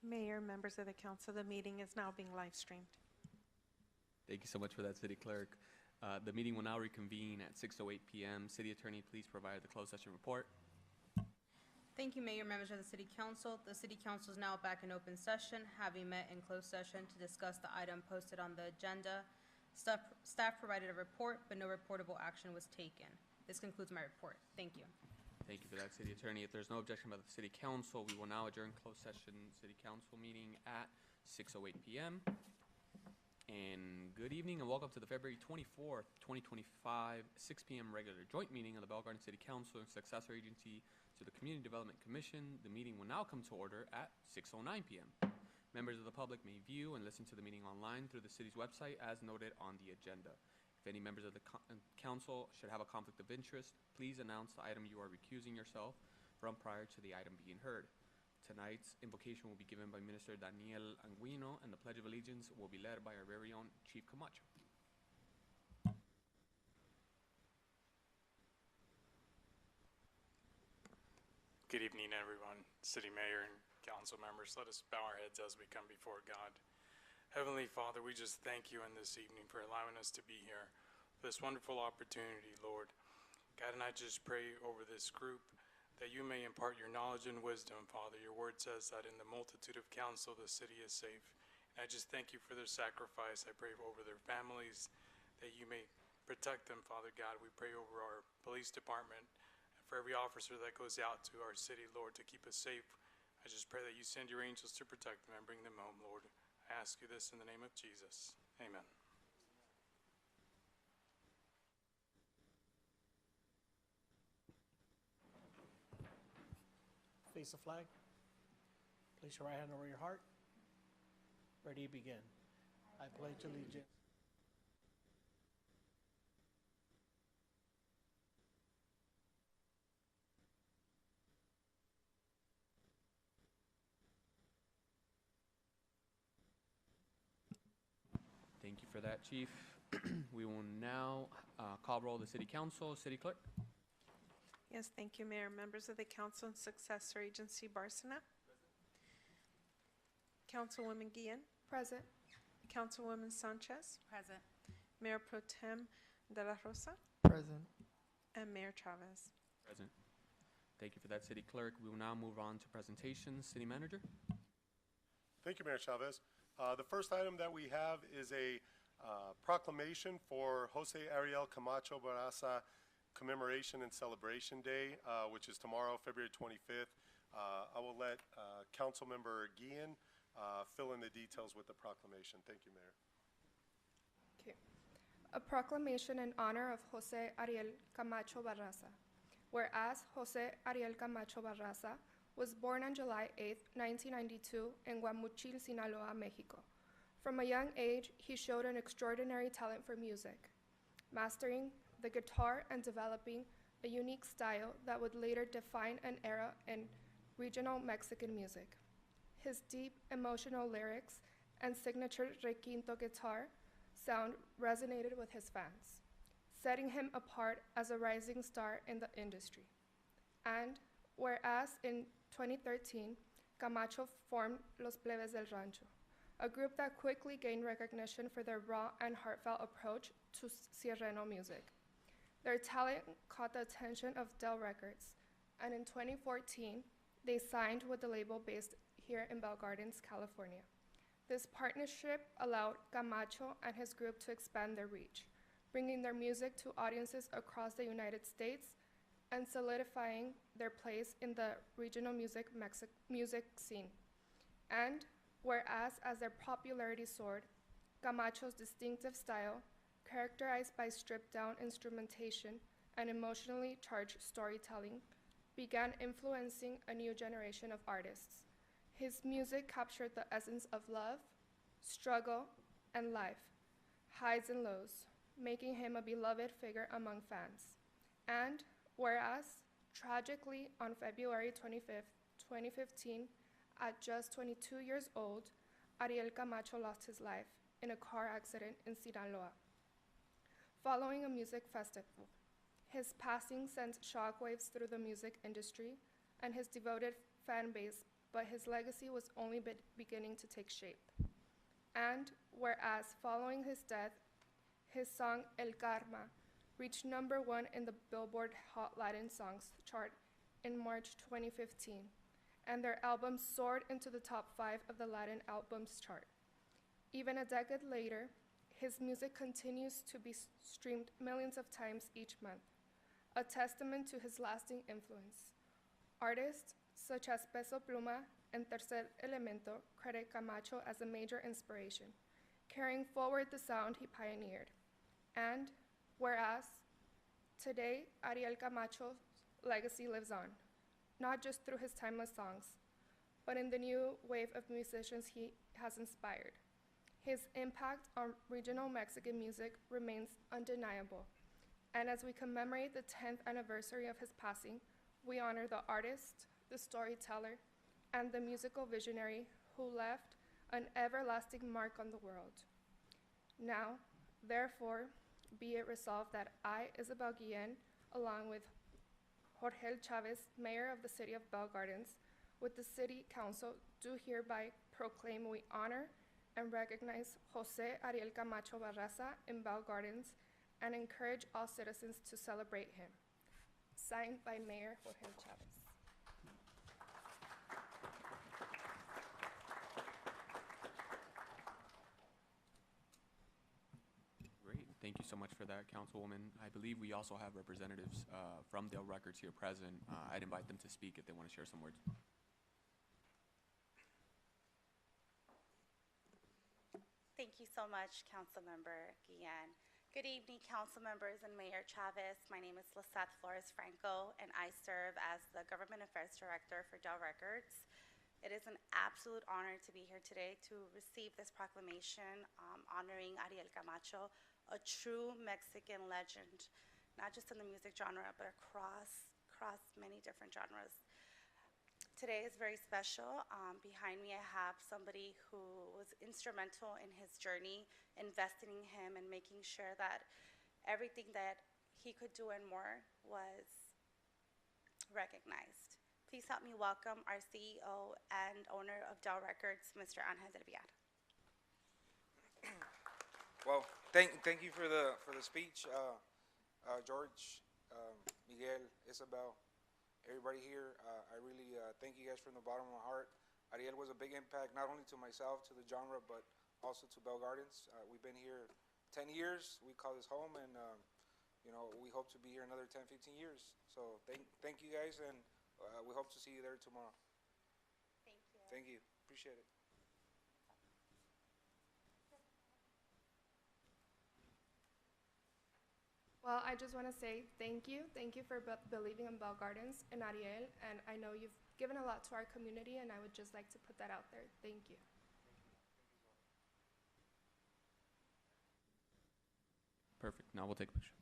Mayor, members of the council, the meeting is now being live streamed. Thank you so much for that, City Clerk. The meeting will now reconvene at 6:08 p.m. City Attorney, please provide the closed session report. Thank you, Mayor, members of the City Council. The City Council is now back in open session, having met in closed session to discuss the item posted on the agenda. Staff provided a report, but no reportable action was taken. This concludes my report. Thank you. Thank you for that, City Attorney. If there's no objection by the City Council, we will now adjourn closed session City Council meeting at 6:08 p.m. And good evening and welcome to the February 24th, 2025, 6 p.m. regular joint meeting of the Bell Garden City Council and Successor Agency to the Community Development Commission. The meeting will now come to order at 6:09 p.m. Members of the public may view and listen to the meeting online through the city's website as noted on the agenda. If any members of the council should have a conflict of interest, please announce the item you are recusing yourself from prior to the item being heard. Tonight's invocation will be given by Minister Daniel Anguino, and the Pledge of Allegiance will be led by our very own Chief Camacho. Good evening, everyone. City Mayor and council members, let us bow our heads as we come before God. Heavenly Father, we just thank you in this evening for allowing us to be here, for this wonderful opportunity, Lord. God, and I just pray over this group that you may impart your knowledge and wisdom, Father. Your word says that in the multitude of counsel, the city is safe. And I just thank you for their sacrifice. I pray over their families, that you may protect them, Father God. We pray over our police department, and for every officer that goes out to our city, Lord, to keep us safe. I just pray that you send your angels to protect them and bring them home, Lord. I ask you this in the name of Jesus. Amen. Face the flag. Place your right hand over your heart. Ready to begin. I pledge allegiance. Thank you for that, Chief. We will now call roll the City Council. City Clerk. Yes, thank you, Mayor. Members of the council and successor agency, Barsana. Councilwoman Guillen. Present. Councilwoman Sanchez. Present. Mayor Pro Tem De La Rosa. Present. And Mayor Chavez. Present. Thank you for that, City Clerk. We will now move on to presentations. City Manager. Thank you, Mayor Chavez. The first item that we have is a proclamation for Jose Ariel Camacho Barraza Commemoration and Celebration Day, which is tomorrow, February 25th. I will let Councilmember Guillen fill in the details with the proclamation. Thank you, Mayor. Okay. A proclamation in honor of Jose Ariel Camacho Barraza. Whereas Jose Ariel Camacho Barraza was born on July 8, 1992 in Guamuchil, Sinaloa, Mexico. From a young age, he showed an extraordinary talent for music, mastering the guitar and developing a unique style that would later define an era in regional Mexican music. His deep, emotional lyrics and signature requinto guitar sound resonated with his fans, setting him apart as a rising star in the industry. And whereas in 2013, Camacho formed Los Plebes del Rancho, a group that quickly gained recognition for their raw and heartfelt approach to Sierreno music. Their talent caught the attention of Del Records, and in 2014, they signed with the label based here in Bell Gardens, California. This partnership allowed Camacho and his group to expand their reach, bringing their music to audiences across the United States and solidifying their place in the regional music scene. And whereas as their popularity soared, Camacho's distinctive style, characterized by stripped-down instrumentation and emotionally charged storytelling, began influencing a new generation of artists. His music captured the essence of love, struggle, and life, highs and lows, making him a beloved figure among fans. And whereas, tragically, on February 25th, 2015, at just 22 years old, Ariel Camacho lost his life in a car accident in Sinaloa. Following a music festival, his passing sent shockwaves through the music industry, and his devoted fan base but his legacy was only beginning to take shape. And whereas following his death, his song El Karma reached #1 in the Billboard Hot Latin Songs chart in March 2015, and their album soared into the top 5 of the Latin albums chart. Even a decade later, his music continues to be streamed millions of times each month, a testament to his lasting influence. Artists such as Peso Pluma and Tercer Elemento credit Camacho as a major inspiration, carrying forward the sound he pioneered. And whereas today Ariel Camacho's legacy lives on, not just through his timeless songs, but in the new wave of musicians he has inspired. His impact on regional Mexican music remains undeniable. And as we commemorate the 10th anniversary of his passing, we honor the artist, the storyteller, and the musical visionary who left an everlasting mark on the world. Now, therefore, be it resolved that I, Isabel Guillen, along with Jorge Chavez, Mayor of the City of Bell Gardens, with the City Council, do hereby proclaim we honor and recognize Jose Ariel Camacho Barraza in Bell Gardens and encourage all citizens to celebrate him. Signed by Mayor Jorge Chavez. Great, thank you so much for that, Councilwoman. I believe we also have representatives from Dell Records here present. I'd invite them to speak if they want to share some words. Thank you so much, Councilmember Guillen. Good evening, council members and Mayor Chavez. My name is Lisette Flores Franco, and I serve as the Government Affairs Director for Dell Records. It is an absolute honor to be here today to receive this proclamation honoring Ariel Camacho, a true Mexican legend, not just in the music genre, but across many different genres. Today is very special. Behind me I have somebody who was instrumental in his journey, investing in him and making sure that everything that he could do and more was recognized. Please help me welcome our CEO and owner of Dell Records, Mr. Angel Del Villar. Well, thank you for the speech, George, Miguel, Isabel, everybody here. I really thank you guys from the bottom of my heart. Ariel was a big impact, not only to myself, to the genre, but also to Bell Gardens. We've been here 10 years. We call this home, and you know, we hope to be here another 10, 15 years. So thank you guys, and we hope to see you there tomorrow. Thank you. Thank you. Appreciate it. Well, I just want to say thank you. Thank you for believing in Bell Gardens and Ariel. And I know you've given a lot to our community, and I would just like to put that out there. Thank you. Perfect. Now we'll take a picture.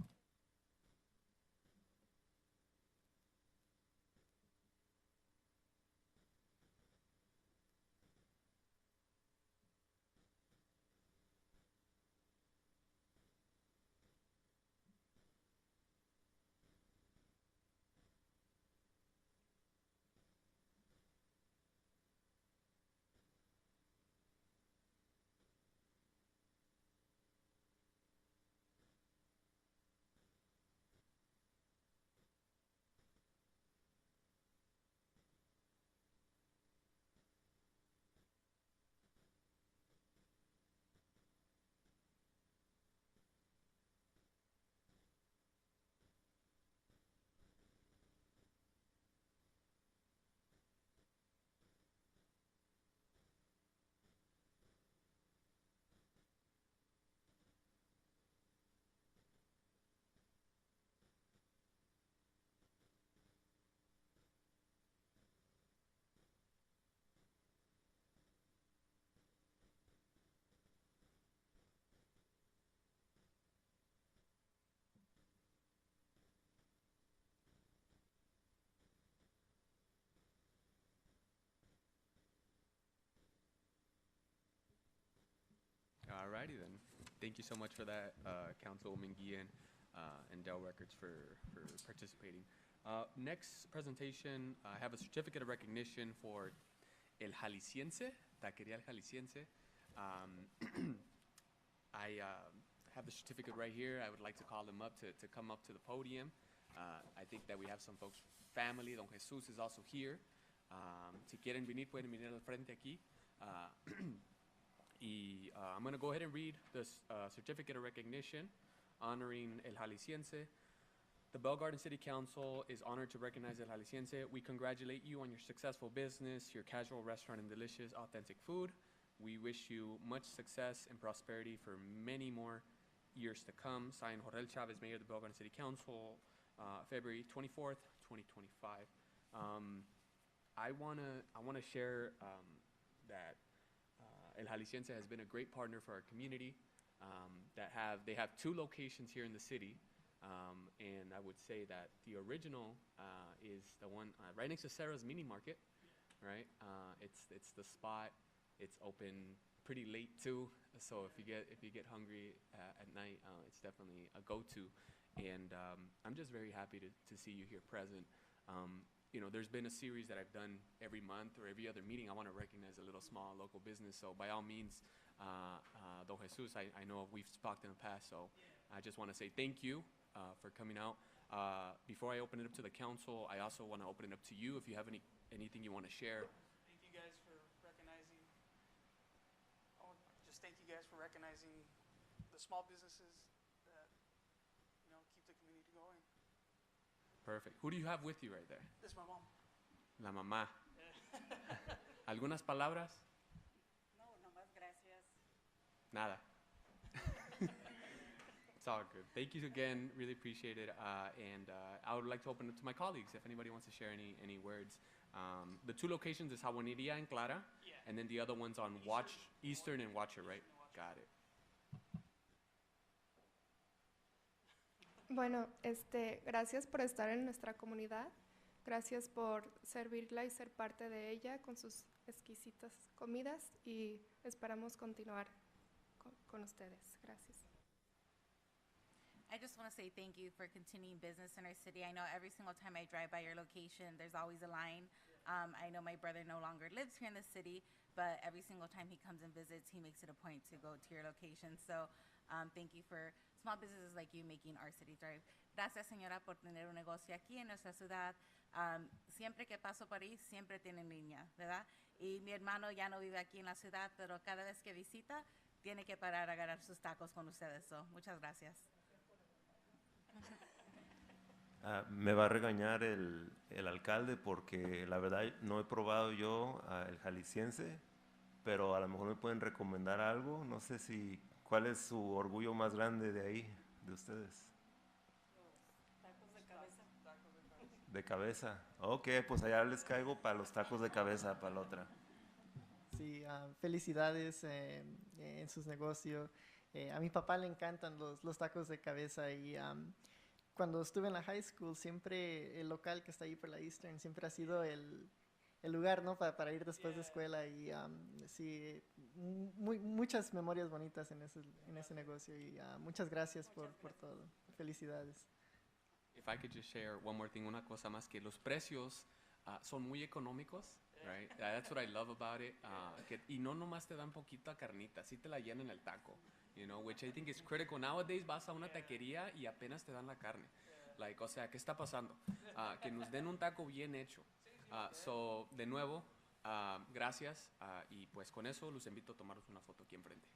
Alrighty then. Thank you so much for that, Councilwoman Guillen and Dell Records for participating. Next presentation, I have a certificate of recognition for El Jalisciense, Taqueria El Jalisciense. I have the certificate right here. I would like to call them up to come up to the podium. I think that we have some folks, family. Don Jesus is also here. Si quieren venir, pueden venir al frente aquí. I'm going to go ahead and read the certificate of recognition honoring El Jalisciense. The Bell Garden City Council is honored to recognize El Jalisciense. We congratulate you on your successful business, your casual restaurant, and delicious, authentic food. We wish you much success and prosperity for many more years to come. Signed, Jorel Chavez, Mayor of the Bell Garden City Council, February 24th, 2025. I wanna share that El Jalisciense has been a great partner for our community. They have 2 locations here in the city. And I would say that the original is the one right next to Sarah's Mini Market, right? It's the spot. It's open pretty late too, so if you get hungry at night, it's definitely a go-to. And I'm just very happy to see you here present. You know, there's been a series that I've done every month or every other meeting. I want to recognize a little small local business. So by all means, Don Jesus, I know we've talked in the past, so I just want to say thank you for coming out. Before I open it up to the council, I also want to open it up to you if you have anything you want to share. Thank you guys for recognizing, just thank you guys for recognizing the small businesses that, keep the community going. Perfect. Who do you have with you right there? This is my mom. La mamá. ¿Algunas palabras? No, nomás gracias. Nada. It's all good. Thank you again. Really appreciate it. And I would like to open it to my colleagues if anybody wants to share any words. The 2 locations is Jaguaniria and Clara, and then the other one's on Eastern and Watcher, right? Got it. Bueno, gracias por estar en nuestra comunidad. Gracias por servirla y ser parte de ella con sus exquisitas comidas y esperamos continuar con ustedes. Gracias. I just want to say thank you for continuing business in our city. I know every single time I drive by your location, there's always a line. I know my brother no longer lives here in the city, but every single time he comes and visits, he makes it a point to go to your location. So thank you for small businesses like you making our city thrive. Gracias, señora, por tener un negocio aquí en nuestra ciudad. Siempre que paso por ahí, siempre tienen línea, ¿verdad? Y mi hermano ya no vive aquí en la ciudad, pero cada vez que visita, tiene que parar a agarrar sus tacos con ustedes. So, muchas gracias. Me va a regañar el alcalde porque la verdad no he probado yo el jalisciense, pero a lo mejor me pueden recomendar algo. No sé cuál es su orgullo más grande de ahí, de ustedes. Tacos de cabeza. De cabeza. Ok, pues allá les caigo para los tacos de cabeza, para la otra. Sí, felicidades en sus negocios. A mi papá le encantan los tacos de cabeza y cuando estuve en la high school, siempre el local que está ahí por la Eastern siempre ha sido el lugar, ¿no? para ir después de escuela y sí, muchas memorias bonitas en ese negocio y muchas gracias por todo. Felicidades. If I could just share one more thing, una cosa más, que los precios son muy económicos, right? That's what I love about it. Y no nomás te dan poquita carnita, sí te la llenan el taco, which I think is critical. Nowadays vas a una taquería y apenas te dan la carne. Like, o sea, ¿qué está pasando? Que nos den un taco bien hecho. So, de nuevo, gracias. Y pues con eso los invito a tomaros una foto aquí enfrente.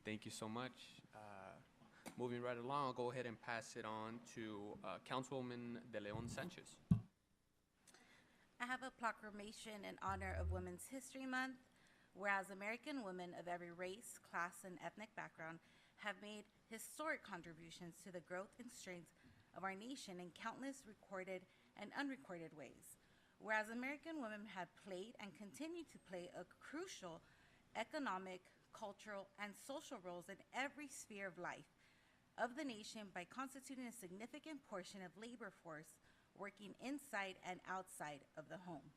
Thank you so much. Moving right along, I'll go ahead and pass it on to Councilwoman De Leon Sanchez. I have a proclamation in honor of Women's History Month. Whereas American women of every race, class, and ethnic background have made historic contributions to the growth and strength of our nation in countless recorded and unrecorded ways. Whereas American women have played and continue to play a crucial economic, cultural, and social roles in every sphere of life of the nation by constituting a significant portion of labor force working inside and outside of the home.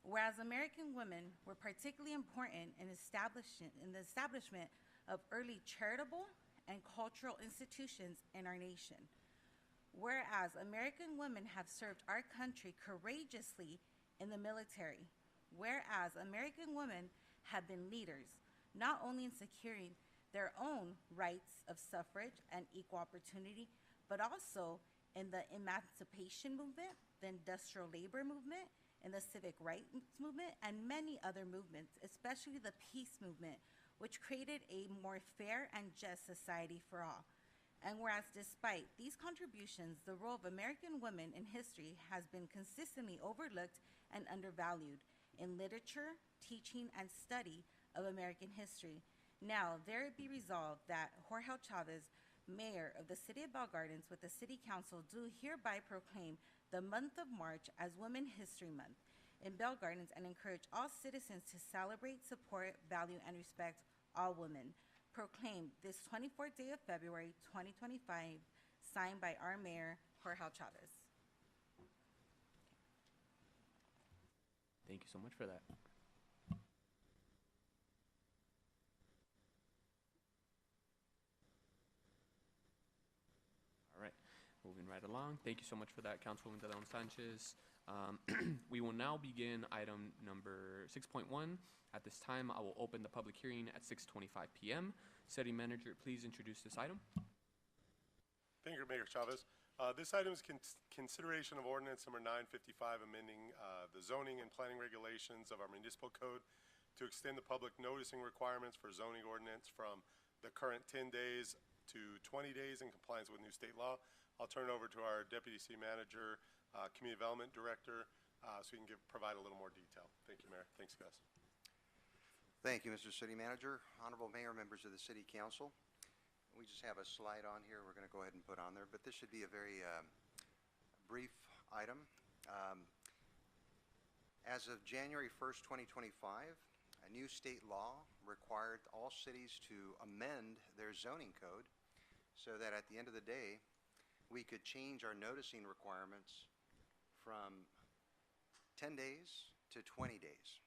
Whereas American women were particularly important in the establishment of early charitable and cultural institutions in our nation. Whereas American women have served our country courageously in the military. Whereas American women have been leaders, not only in securing their own rights of suffrage and equal opportunity, but also in the emancipation movement, the industrial labor movement, in the civil rights movement, and many other movements, especially the peace movement, which created a more fair and just society for all. And whereas despite these contributions, the role of American women in history has been consistently overlooked and undervalued in literature, teaching, and study of American history. Now, there it be resolved that Jorge Chavez, Mayor of the City of Bell Gardens, with the City Council, do hereby proclaim the month of March as Women History Month in Bell Gardens and encourage all citizens to celebrate, support, value, and respect all women. Proclaimed this 24th day of February 2025, signed by our Mayor, Jorge Chavez. Thank you so much for that. All right, moving right along. Thank you so much for that, Councilwoman De Leon Sanchez. We will now begin item number 6.1. At this time, I will open the public hearing at 6:25 p.m. City Manager, please introduce this item. Thank you, Mayor Chavez. This item is consideration of ordinance number 955, amending the zoning and planning regulations of our municipal code to extend the public noticing requirements for zoning ordinance from the current 10 days to 20 days in compliance with new state law. I'll turn it over to our Deputy City Manager, Community Development Director, so he can provide a little more detail. Thank you, Mayor. Thanks, guys. Thank you, Mr. City Manager. Honorable Mayor, members of the City Council. We just have a slide on here we're going to go ahead and put on there, but this should be a very brief item. As of January 1st, 2025, a new state law required all cities to amend their zoning code so that at the end of the day, we could change our noticing requirements from 10 days to 20 days.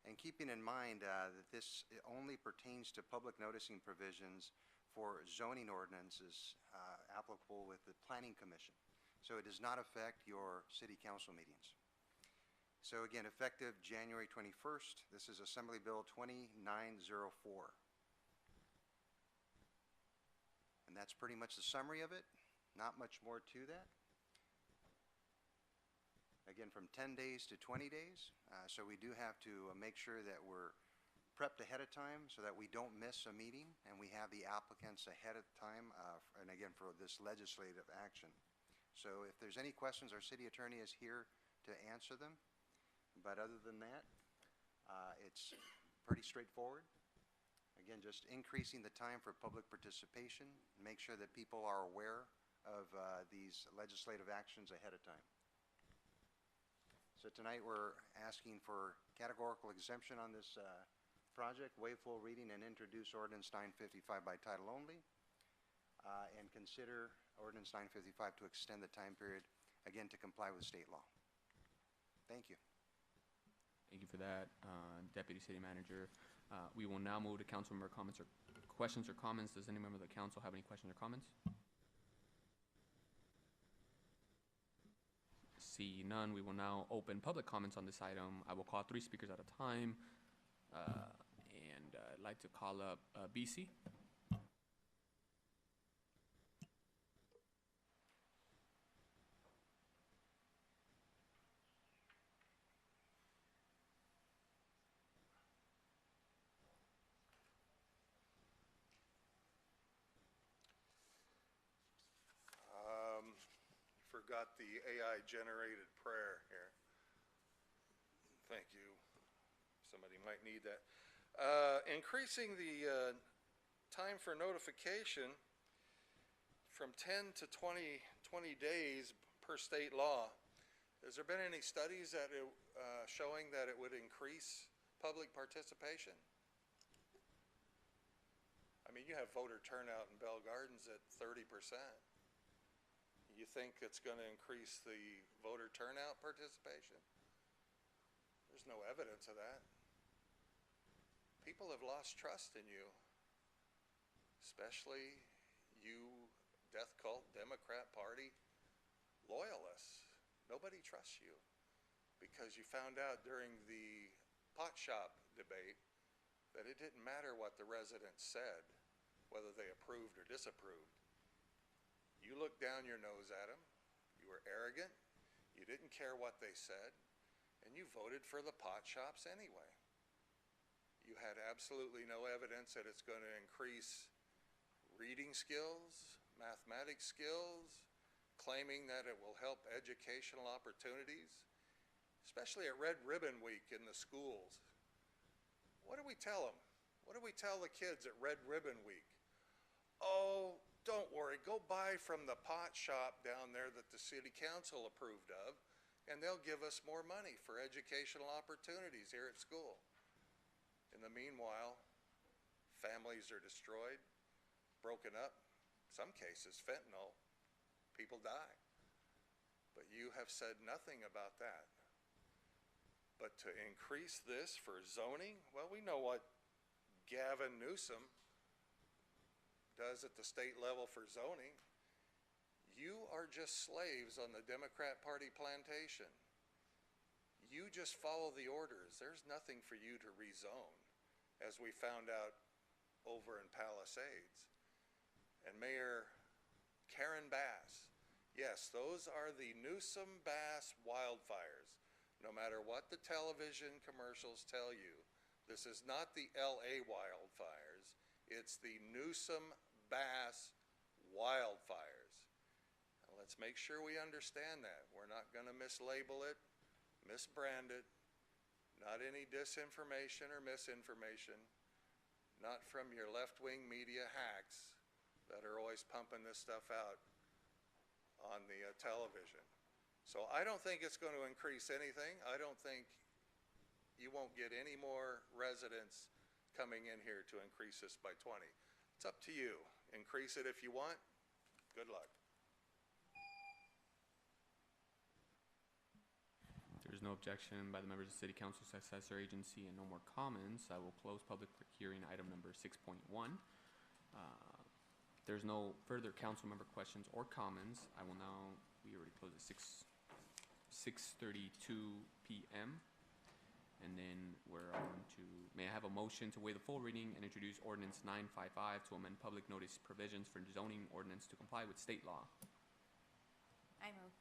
And keeping in mind that this only pertains to public noticing provisions for zoning ordinances applicable with the Planning Commission. So it does not affect your city council meetings. So again, effective January 21st, this is Assembly Bill 2904. And that's pretty much the summary of it. Not much more to that. Again, from 10 days to 20 days. So we do have to make sure that we're prepped ahead of time so that we don't miss a meeting and we have the applicants ahead of time, and again, for this legislative action. So if there's any questions, our city attorney is here to answer them. But other than that, it's pretty straightforward. Again, just increasing the time for public participation, make sure that people are aware of these legislative actions ahead of time. So tonight we're asking for categorical exemption on this project, waive full reading and introduce ordinance 955 by title only, and consider ordinance 955 to extend the time period, again, to comply with state law. Thank you. Thank you for that, Deputy City Manager. We will now move to council member comments or questions or comments. Does any member of the council have any questions or comments? See none, we will now open public comments on this item. I will call 3 speakers at a time, and I'd like to call up BC. got the AI-generated prayer here. Thank you. Somebody might need that. Increasing the time for notification from 10 to 20 days per state law. Has there been any studies that showing that it would increase public participation? I mean, you have voter turnout in Bell Gardens at 30%. You think it's going to increase the voter turnout participation? There's no evidence of that. People have lost trust in you, especially you death cult Democrat Party loyalists. Nobody trusts you because you found out during the pot shop debate that it didn't matter what the residents said, whether they approved or disapproved. You looked down your nose at them, you were arrogant, you didn't care what they said, and you voted for the pot shops anyway. You had absolutely no evidence that it's going to increase reading skills, mathematics skills, claiming that it will help educational opportunities, especially at Red Ribbon Week in the schools. What do we tell them? What do we tell the kids at Red Ribbon Week? Oh, don't worry, go buy from the pot shop down there that the city council approved of, and they'll give us more money for educational opportunities here at school. In the meanwhile, families are destroyed, broken up, some cases fentanyl, people die. But you have said nothing about that. But to increase this for zoning, well, we know what Gavin Newsom does at the state level for zoning. You are just slaves on the Democrat Party plantation. You just follow the orders. There's nothing for you to rezone, as we found out over in Palisades. And Mayor Karen Bass, yes, those are the Newsom-Bass wildfires. No matter what the television commercials tell you, this is not the LA wildfires. It's the Newsom-Bass wildfires. Now, let's make sure we understand that. We're not going to mislabel it, misbrand it, not any disinformation or misinformation, not from your left-wing media hacks that are always pumping this stuff out on the television. So I don't think it's going to increase anything. I don't think you won't get any more residents coming in here to increase this by 20. It's up to you. Increase it if you want. Good luck. There's no objection by the members of the City Council Successor Agency and no more comments. I will close public hearing item number 6.1. There's no further council member questions or comments. I will now, we already closed at 6:32 p.m. And then we're on to, may I have a motion to waive the full reading and introduce ordinance 955 to amend public notice provisions for zoning ordinance to comply with state law. I move.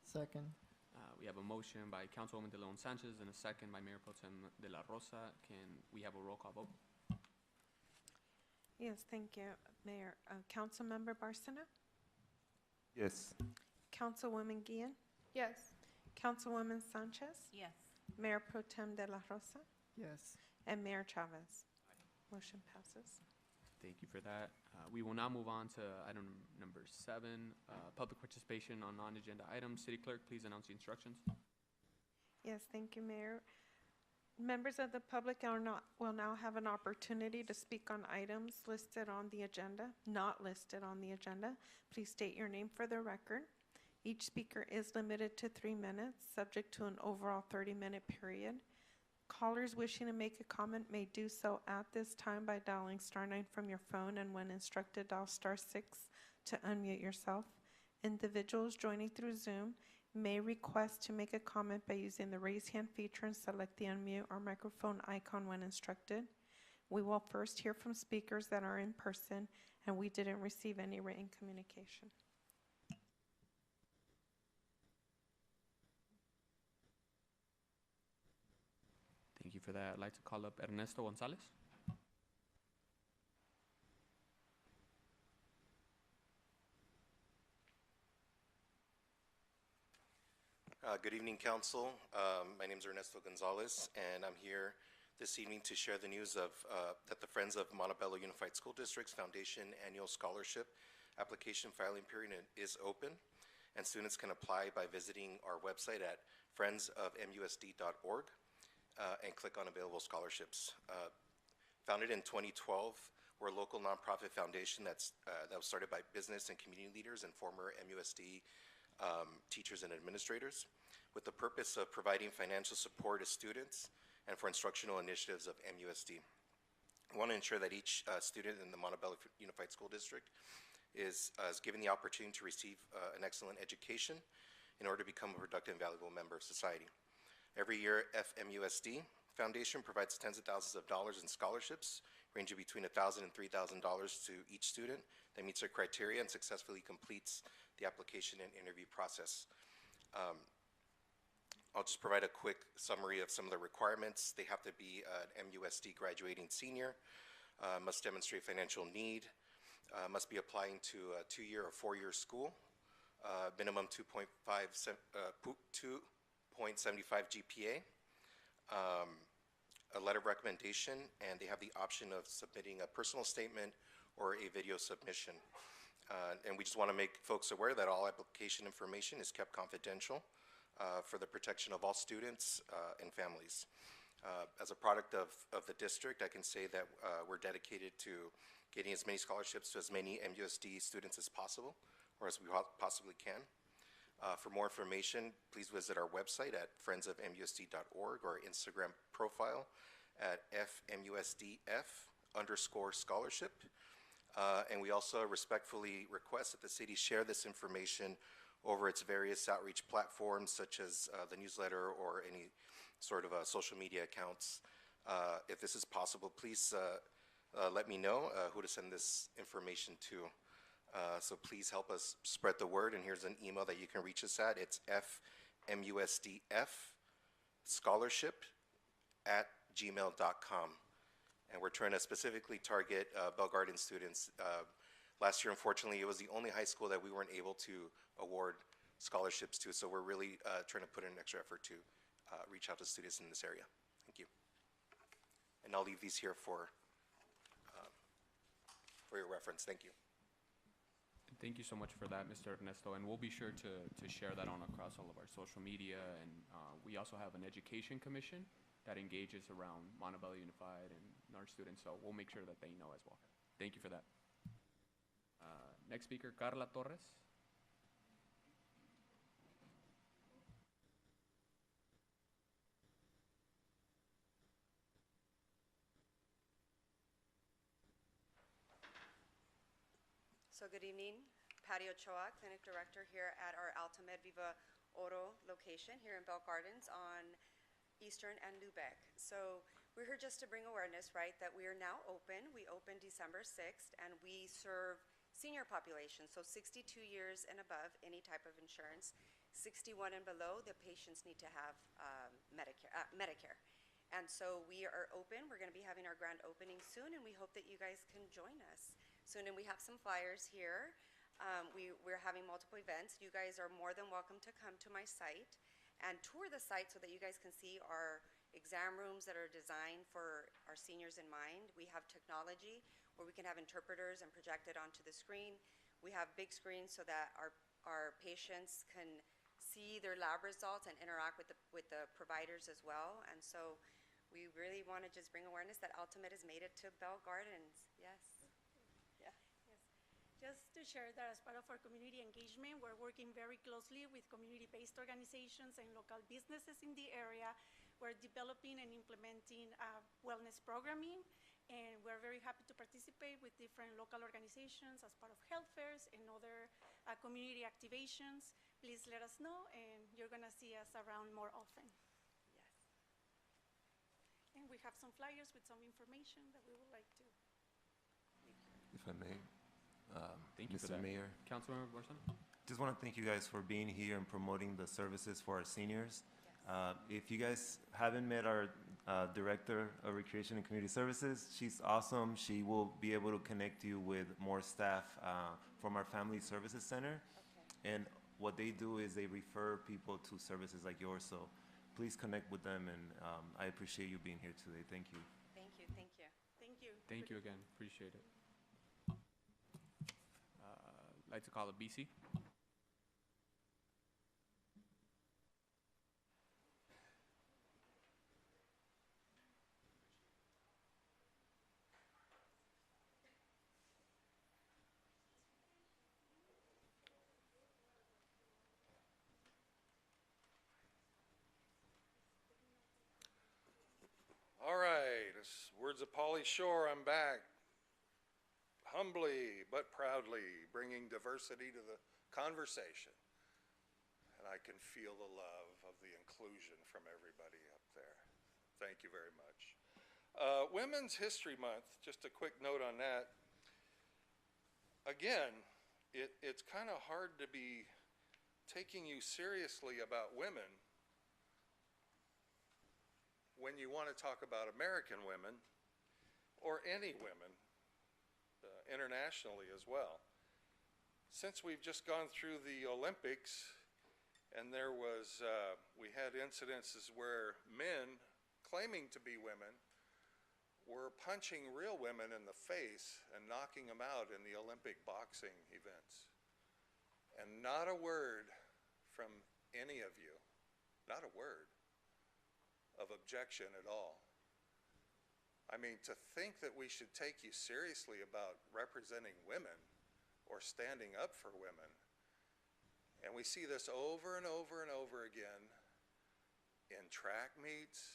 Second. We have a motion by Councilwoman De Leon Sanchez and a second by Mayor Pro Tem De La Rosa. Can we have a roll call vote? Yes, thank you, Mayor. Councilmember Barcena? Yes. Councilwoman Guillen? Yes. Councilwoman Sanchez? Yes. Mayor Pro Tem De La Rosa? Yes. And Mayor Chavez? Motion passes. Thank you for that. We will now move on to item number 7, public participation on non-agenda items. City Clerk, please announce the instructions. Yes, thank you, Mayor. Members of the public will now have an opportunity to speak on items listed on the agenda, not listed on the agenda. Please state your name for the record. Each speaker is limited to 3 minutes, subject to an overall 30-minute period. Callers wishing to make a comment may do so at this time by dialing *9 from your phone, and when instructed, dial *6 to unmute yourself. Individuals joining through Zoom may request to make a comment by using the raise hand feature and select the unmute or microphone icon when instructed. We will first hear from speakers that are in person, and we didn't receive any written communication. Thank you for that. I'd like to call up Ernesto Gonzalez. Good evening, Council. My name is Ernesto Gonzalez, and I'm here this evening to share the news of that the Friends of Montebello Unified School District's Foundation Annual Scholarship application filing period is open, and students can apply by visiting our website at friendsofmusd.org and click on available scholarships. Founded in 2012, we're a local nonprofit foundation that was started by business and community leaders and former MUSD teachers and administrators, with the purpose of providing financial support to students and for instructional initiatives of MUSD. We want to ensure that each student in the Montebello Unified School District is given the opportunity to receive an excellent education in order to become a productive and valuable member of society. Every year, FMUSD Foundation provides tens of thousands of dollars in scholarships, ranging between $1,000 and $3,000 to each student that meets their criteria and successfully completes the application and interview process. I'll just provide a quick summary of some of the requirements. They have to be an MUSD graduating senior, must demonstrate financial need, must be applying to a 2-year or 4-year school, minimum 2.75 GPA, a letter of recommendation, and they have the option of submitting a personal statement or a video submission. And we just want to make folks aware that all application information is kept confidential for the protection of all students and families. As a product of the district, I can say that we're dedicated to getting as many scholarships to as many MUSD students as possible, or as we possibly can. For more information, please visit our website at friendsofmusd.org or our Instagram profile at FMUSDF_scholarship. And we also respectfully request that the city share this information over its various outreach platforms, such as the newsletter or any sort of social media accounts. If this is possible, please let me know who to send this information to. So please help us spread the word, and here's an email that you can reach us at. It's fmusdfscholarship@gmail.com. And we're trying to specifically target Bell Garden students. Last year, unfortunately, it was the only high school that we weren't able to award scholarships to, so we're really trying to put in an extra effort to reach out to students in this area. Thank you. And I'll leave these here for your reference. Thank you. Thank you so much for that, Mr. Ernesto, and we'll be sure to share that on across all of our social media. And we also have an education commission that engages around Montebello Unified and our students, so we'll make sure that they know as well. Thank you for that. Next speaker, Carla Torres. So good evening, Patty Ochoa, Clinic Director here at our Altamed Viva Oro location here in Bell Gardens on Eastern and Lubec. So we're here just to bring awareness, right, that we are now open. We opened December 6th, and we serve senior population, so 62 years and above, any type of insurance. 61 and below, the patients need to have Medicare. And so we are open. We're going to be having our grand opening soon, and we hope that you guys can join us soon. And we have some flyers here. We're having multiple events. You guys are more than welcome to come to my site and tour the site so that you guys can see our exam rooms that are designed for our seniors in mind. We have technology where we can have interpreters and project it onto the screen. We have big screens so that our patients can see their lab results and interact with the providers as well. And so we really want to just bring awareness that Altamed has made it to Bell Gardens. Yes. Just to share that as part of our community engagement, we're working very closely with community-based organizations and local businesses in the area. We're developing and implementing wellness programming, and we're very happy to participate with different local organizations as part of health fairs and other community activations. Please let us know, and you're going to see us around more often. Yes. And we have some flyers with some information that we would like to. If I may. Thank you for Mr. that. Mayor. Councilmember Borson? Just want to thank you guys for being here and promoting the services for our seniors. If you guys haven't met our Director of Recreation and Community Services, she's awesome. She will be able to connect you with more staff from our Family Services Center. Okay. And what they do is they refer people to services like yours. So please connect with them, and I appreciate you being here today. Thank you. Thank you, thank you. Thank you. Thank you again. Appreciate it. I'd like to call it BC. All right, it's words of Pauly Shore, I'm back. Humbly but proudly bringing diversity to the conversation. And I can feel the love of the inclusion from everybody up there. Thank you very much. Women's History Month, just a quick note on that. Again, it's kind of hard to be taking you seriously about women when you want to talk about American women or any women internationally as well. Since we've just gone through the Olympics and there was, we had incidences where men claiming to be women were punching real women in the face and knocking them out in the Olympic boxing events. And not a word from any of you, not a word of objection at all. I mean, to think that we should take you seriously about representing women or standing up for women. And we see this over and over and over again in track meets,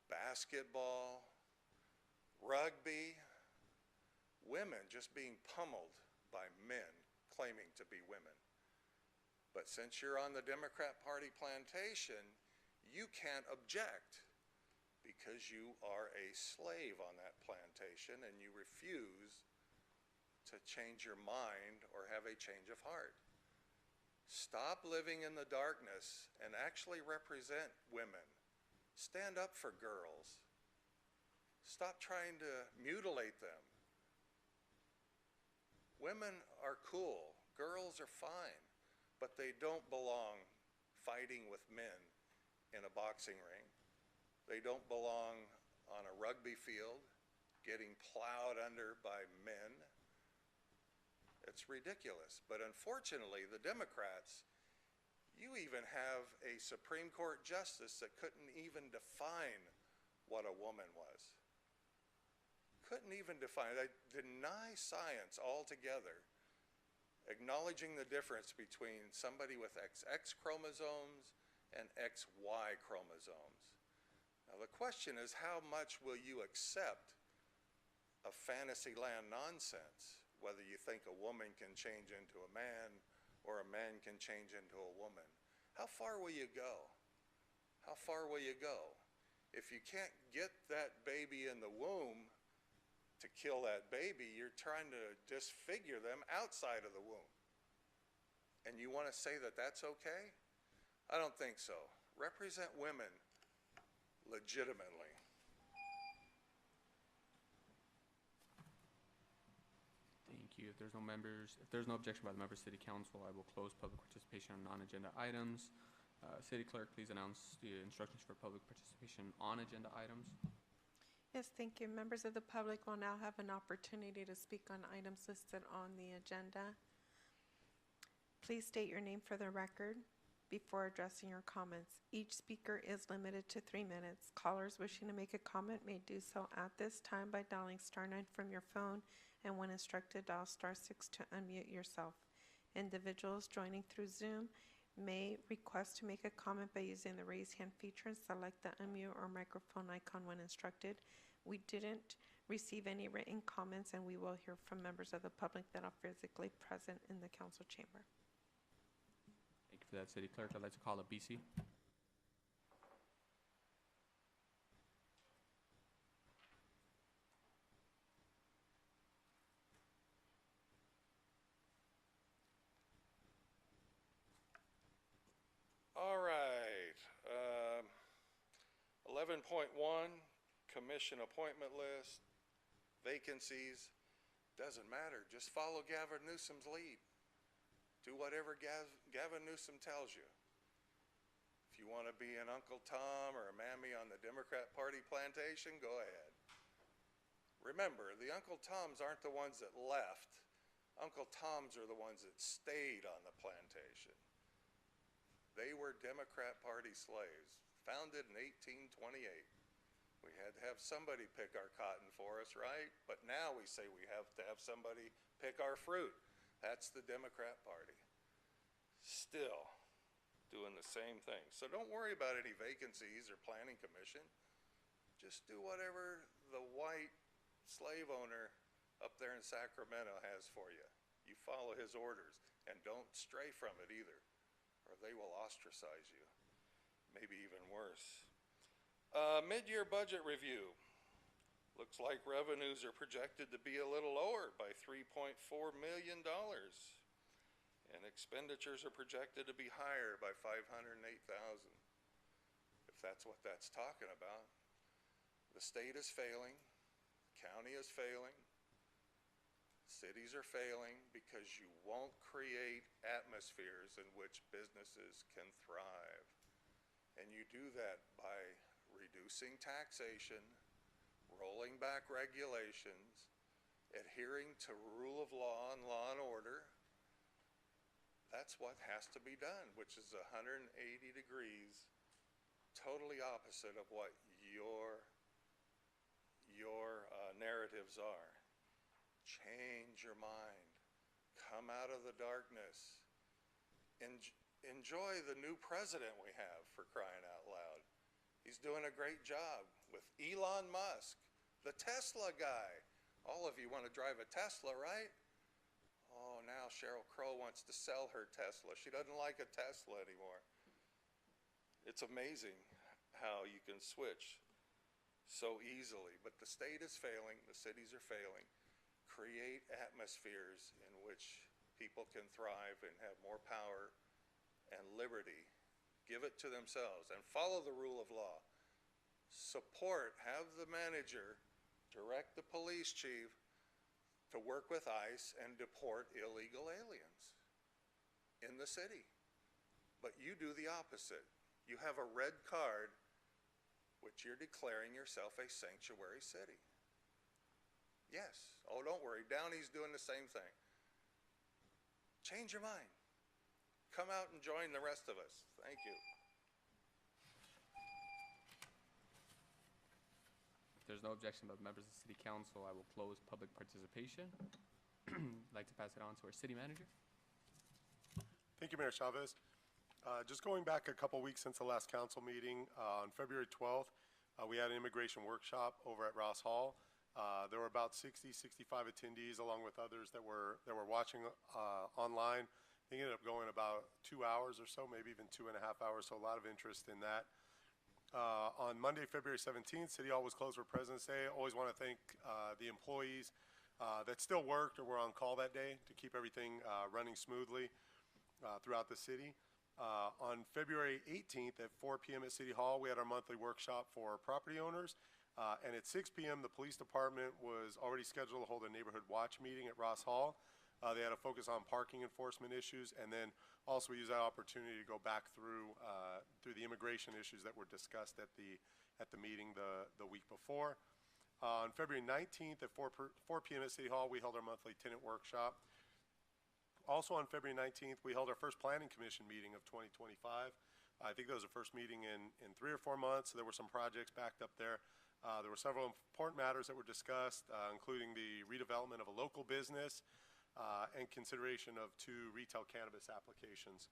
basketball, rugby, women just being pummeled by men claiming to be women. But since you're on the Democrat Party plantation, you can't object because you are a slave on that plantation and you refuse to change your mind or have a change of heart. Stop living in the darkness and actually represent women. Stand up for girls. Stop trying to mutilate them. Women are cool. Girls are fine. But they don't belong fighting with men in a boxing ring. They don't belong on a rugby field getting plowed under by men. It's ridiculous. But unfortunately, the Democrats, you even have a Supreme Court justice that couldn't even define what a woman was. Couldn't even define it. They deny science altogether, acknowledging the difference between somebody with XX chromosomes and XY chromosomes. Now the question is, how much will you accept of fantasy land nonsense, whether you think a woman can change into a man or a man can change into a woman? How far will you go? How far will you go? If you can't get that baby in the womb to kill that baby, you're trying to disfigure them outside of the womb. And you want to say that that's okay? I don't think so. Represent women legitimately. Thank you. If there's no objection by the members of City Council, I will close public participation on non-agenda items. City Clerk, please announce the instructions for public participation on agenda items. Yes, thank you. Members of the public will now have an opportunity to speak on items listed on the agenda. Please state your name for the record before addressing your comments. Each speaker is limited to 3 minutes. Callers wishing to make a comment may do so at this time by dialing *9 from your phone, and when instructed, dial *6 to unmute yourself. Individuals joining through Zoom may request to make a comment by using the raise hand feature and select the unmute or microphone icon when instructed. We didn't receive any written comments, and we will hear from members of the public that are physically present in the council chamber. Thank you for that, City Clerk. I'd like to call it BC. All right. 11.1, commission appointment list, vacancies. Doesn't matter. Just follow Gavin Newsom's lead. Do whatever Gavin Newsom tells you. If you want to be an Uncle Tom or a Mammy on the Democrat Party plantation, go ahead. Remember, the Uncle Toms aren't the ones that left. Uncle Toms are the ones that stayed on the plantation. They were Democrat Party slaves, founded in 1828. We had to have somebody pick our cotton for us, right? But now we say we have to have somebody pick our fruit. That's the Democrat Party. Still doing the same thing. So don't worry about any vacancies or planning commission. Just do whatever the white slave owner up there in Sacramento has for you. You follow his orders and don't stray from it either, or they will ostracize you. Maybe even worse. Mid-year budget review. Looks like revenues are projected to be a little lower by $3.4 million. And expenditures are projected to be higher by $508,000. If that's what that's talking about. The state is failing, county is failing, cities are failing because you won't create atmospheres in which businesses can thrive. And you do that by reducing taxation, rolling back regulations, adhering to rule of law and law and order. That's what has to be done, which is 180 degrees, totally opposite of what your narratives are. Change your mind. Come out of the darkness. Enjoy the new president we have, for crying out loud. He's doing a great job with Elon Musk, the Tesla guy. All of you want to drive a Tesla, right? Oh, now Sheryl Crow wants to sell her Tesla. She doesn't like a Tesla anymore. It's amazing how you can switch so easily. But the state is failing, the cities are failing. Create atmospheres in which people can thrive and have more power and liberty. Give it to themselves and follow the rule of law. Support, have the manager direct the police chief to work with ICE and deport illegal aliens in the city. But you do the opposite. You have a red card, which you're declaring yourself a sanctuary city. Yes. Oh, don't worry. Downey's doing the same thing. Change your mind. Come out and join the rest of us. Thank you. If there's no objection by the members of the City Council, I will close public participation. I'd like to pass it on to our city manager. Thank you, Mayor Chavez. Just going back a couple weeks since the last council meeting, on February 12th, we had an immigration workshop over at Ross Hall. There were about 60, 65 attendees, along with others that were watching online. I think it ended up going about 2 hours or so, maybe even 2.5 hours, so a lot of interest in that. On Monday, February 17th, City Hall was closed for President's Day. Always want to thank the employees that still worked or were on call that day to keep everything running smoothly throughout the city. On February 18th at 4 p.m. at City Hall, we had our monthly workshop for property owners. And at 6 p.m., the police department was already scheduled to hold a neighborhood watch meeting at Ross Hall. They had a focus on parking enforcement issues, and then also we used that opportunity to go back through the immigration issues that were discussed at the meeting the week before. On February 19th at 4 p.m. at City Hall, we held our monthly tenant workshop. Also on February 19th, we held our first planning commission meeting of 2025. I think that was the first meeting in 3 or 4 months. So there were some projects backed up there. There were several important matters that were discussed, including the redevelopment of a local business and consideration of 2 retail cannabis applications.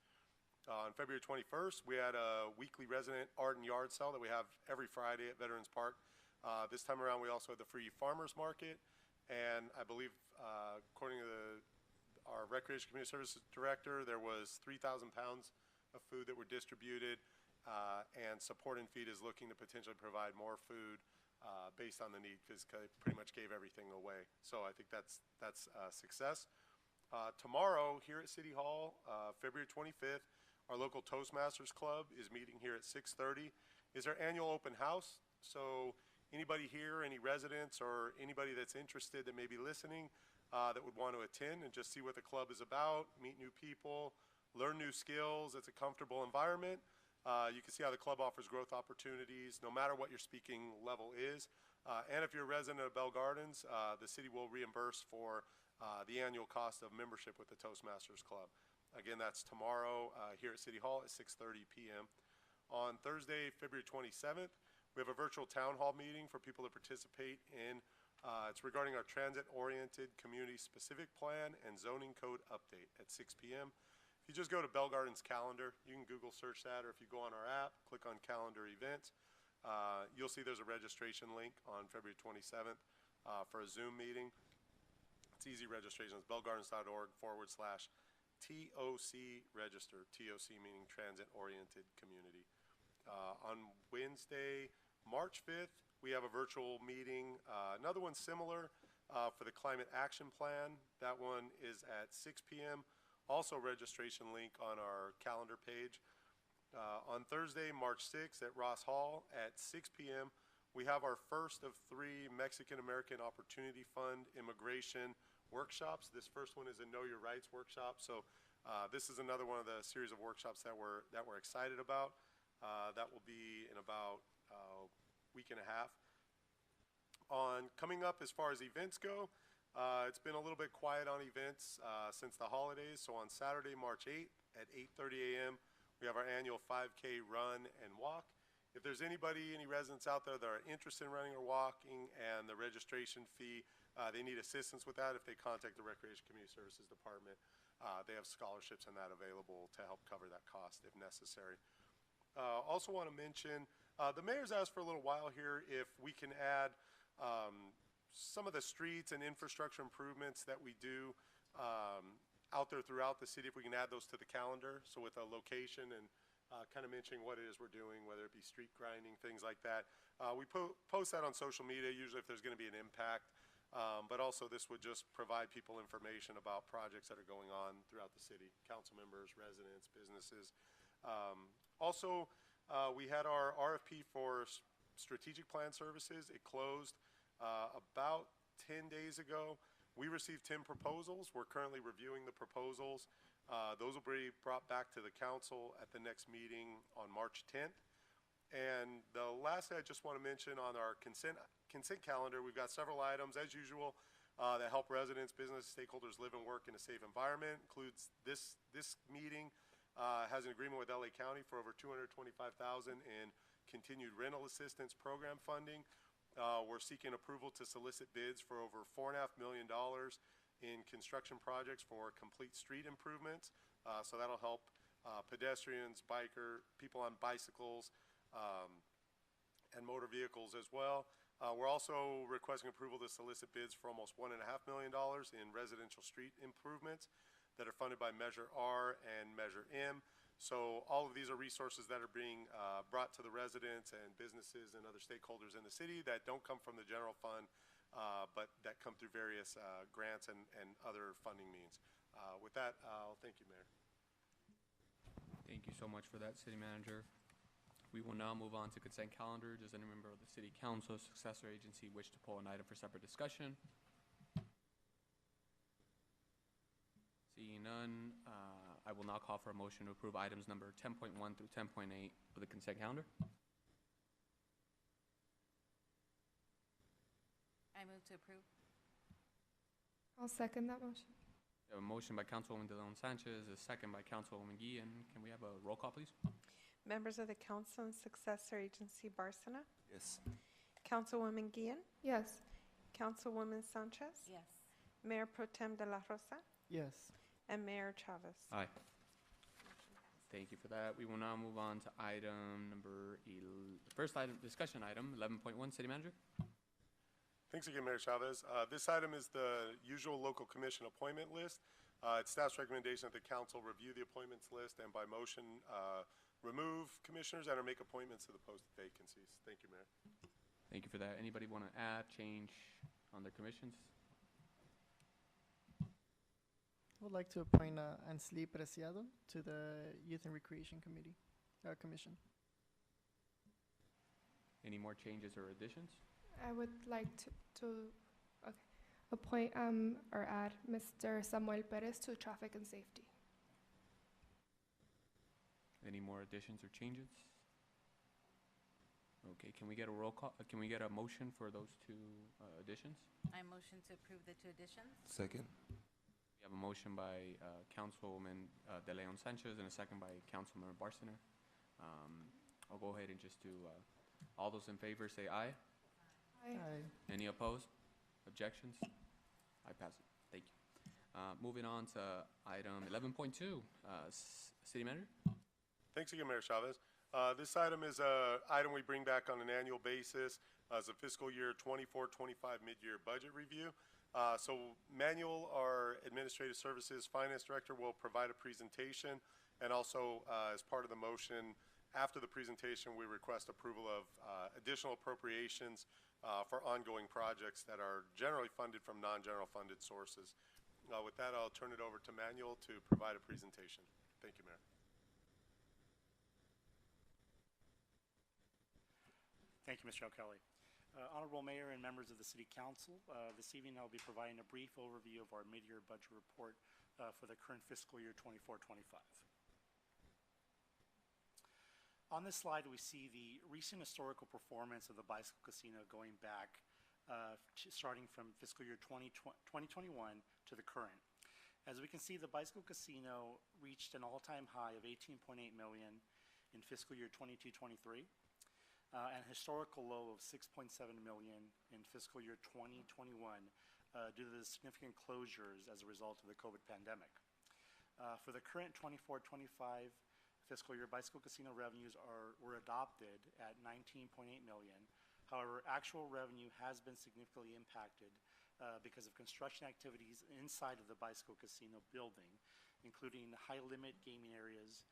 On February 21st, we had a weekly resident art and yard sale that we have every Friday at Veterans Park. This time around, we also had the free farmers market, and I believe, according to our Recreation Community Services Director, there was 3,000 pounds of food that were distributed, and Support and Feed is looking to potentially provide more food based on the need, because they pretty much gave everything away. So I think that's a success. Tomorrow here at City Hall, February 25th, our local Toastmasters Club is meeting here at 6:30. Is our annual open house. So anybody here, any residents or anybody that's interested that may be listening, that would want to attend and just see what the club is about, meet new people, learn new skills. It's a comfortable environment. You can see how the club offers growth opportunities no matter what your speaking level is. And if you're a resident of Bell Gardens, the city will reimburse for the annual cost of membership with the Toastmasters Club. Again, that's tomorrow here at City Hall at 6:30 p.m. On Thursday, February 27th, we have a virtual town hall meeting for people to participate in. It's regarding our transit-oriented community-specific plan and zoning code update at 6 p.m. If you just go to Bell Gardens calendar, you can Google search that, or if you go on our app, click on calendar events, you'll see there's a registration link on February 27th for a Zoom meeting. It's easy registration. It's bellgardens.org/TOC register. TOC meaning transit-oriented community. On Wednesday, March 5th, we have a virtual meeting, another one similar for the Climate Action Plan. That one is at 6 p.m. Also registration link on our calendar page. On Thursday, March 6th at Ross Hall at 6 p.m., we have our first of 3 Mexican-American Opportunity Fund immigration workshops. This first one is a Know Your Rights workshop. So this is another one of the series of workshops that we're excited about. That will be in about a week and a half. Coming up as far as events go, it's been a little bit quiet on events since the holidays. So on Saturday, March 8th at 8:30 a.m., we have our annual 5K run and walk. If there's any residents out there that are interested in running or walking and the registration fee, they need assistance with that, if they contact the Recreation Community Services Department, they have scholarships and that available to help cover that cost if necessary. Also want to mention, the mayor's asked for a little while here if we can add some of the streets and infrastructure improvements that we do out there throughout the city, if we can add those to the calendar. So with a location and kind of mentioning what it is we're doing, whether it be street grinding, things like that. We post that on social media, usually if there's going to be an impact. But also this would just provide people information about projects that are going on throughout the city, council members, residents, businesses. Also, we had our RFP for strategic plan services. It closed about 10 days ago. We received 10 proposals. We're currently reviewing the proposals. Those will be brought back to the council at the next meeting on March 10th. And the last thing I just want to mention on our consent calendar, we've got several items, as usual, that help residents, business, stakeholders live and work in a safe environment. Includes this meeting has an agreement with LA County for over $225,000 in continued rental assistance program funding. We're seeking approval to solicit bids for over $4.5 million in construction projects for complete street improvements. So that'll help pedestrians, people on bicycles, and motor vehicles as well. We're also requesting approval to solicit bids for almost $1.5 million in residential street improvements that are funded by Measure R and Measure M. So all of these are resources that are being brought to the residents and businesses and other stakeholders in the city that don't come from the general fund, but that come through various grants and other funding means. With that, I'll thank you, Mayor. Thank you so much for that, City Manager. We will now move on to consent calendar. Does any member of the City Council, successor agency wish to pull an item for separate discussion? Seeing none, I will now call for a motion to approve items number 10.1 through 10.8 of the consent calendar. I move to approve. I'll second that motion. We have a motion by Councilwoman De Leon Sanchez, a second by Councilwoman Guillen. Can we have a roll call, please? Members of the council and successor agency, Barcena. Yes. Councilwoman Guillen. Yes. Councilwoman Sanchez. Yes. Mayor Pro Tem de la Rosa. Yes. And Mayor Chavez. Aye. Thank you for that. We will now move on to item number first item, discussion item 11.1, City Manager. Thanks again, Mayor Chavez. This item is the usual local commission appointment list. It's staff's recommendation that the council review the appointments list and by motion remove commissioners and or make appointments to the posted vacancies. Thank you, Mayor. Thank you for that. Anybody want to add, change on their commissions? I would like to appoint Ansli Preciado to the Youth and Recreation Committee, Commission. Any more changes or additions? I would like to appoint or add Mr. Samuel Perez to traffic and safety. Any more additions or changes? Okay, can we get a roll call, can we get a motion for those two additions? I motion to approve the two additions. Second. We have a motion by Councilwoman De Leon Sanchez and a second by Councilmember Barcener. I'll go ahead and just do, all those in favor say aye. Aye. Any opposed? Objections? I pass it. Thank you. Moving on to item 11.2, City Manager? Thanks again, Mayor Chavez. This item is an item we bring back on an annual basis as a fiscal year 24-25 mid-year budget review. So Manuel, our Administrative Services Finance Director, will provide a presentation, and also as part of the motion, after the presentation, we request approval of additional appropriations for ongoing projects that are generally funded from non-general funded sources. With that, I'll turn it over to Manuel to provide a presentation. Thank you, Mayor. Thank you, Mr. O'Kelly. Honorable Mayor and members of the City Council, this evening I'll be providing a brief overview of our mid-year budget report for the current fiscal year 24-25. On this slide, we see the recent historical performance of the Bicycle Casino going back, starting from fiscal year 2021 to the current. As we can see, the Bicycle Casino reached an all-time high of $18.8 million in fiscal year 22-23. And a historical low of $6.7 million in fiscal year 2021 due to the significant closures as a result of the COVID pandemic. For the current 24-25 fiscal year, Bicycle Casino revenues were adopted at $19.8 million. However, actual revenue has been significantly impacted because of construction activities inside of the Bicycle Casino building, including high-limit gaming areas.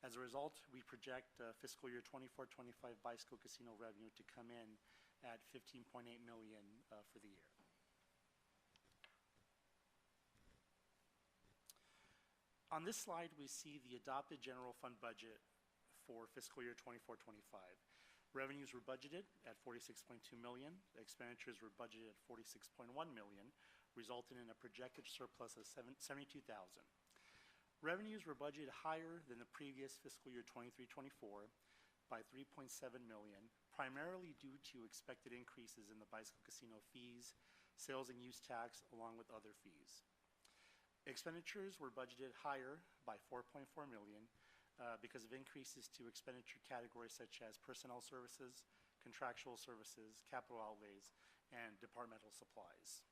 As a result, we project fiscal year 24-25 Bicycle Casino revenue to come in at $15.8 million for the year. On this slide, we see the adopted general fund budget for fiscal year 24-25. Revenues were budgeted at $46.2 million. Expenditures were budgeted at $46.1 million, resulting in a projected surplus of $72,000. Revenues were budgeted higher than the previous fiscal year 23-24 by $3.7 million, primarily due to expected increases in the Bicycle Casino fees, sales and use tax, along with other fees. Expenditures were budgeted higher by $4.4 million because of increases to expenditure categories such as personnel services, contractual services, capital outlays, and departmental supplies.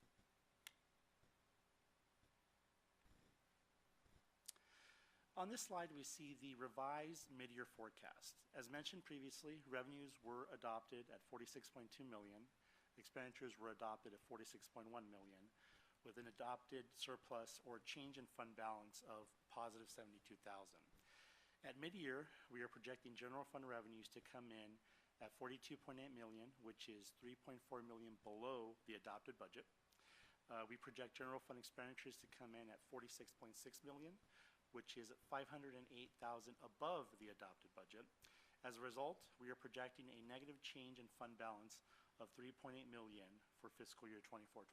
On this slide, we see the revised mid-year forecast. As mentioned previously, revenues were adopted at $46.2 million. Expenditures were adopted at $46.1 million, with an adopted surplus or change in fund balance of positive $72,000. At mid-year, we are projecting general fund revenues to come in at $42.8 million, which is $3.4 million below the adopted budget. We project general fund expenditures to come in at $46.6 million, which is $508,000 above the adopted budget. As a result, we are projecting a negative change in fund balance of $3.8 million for fiscal year 24-25.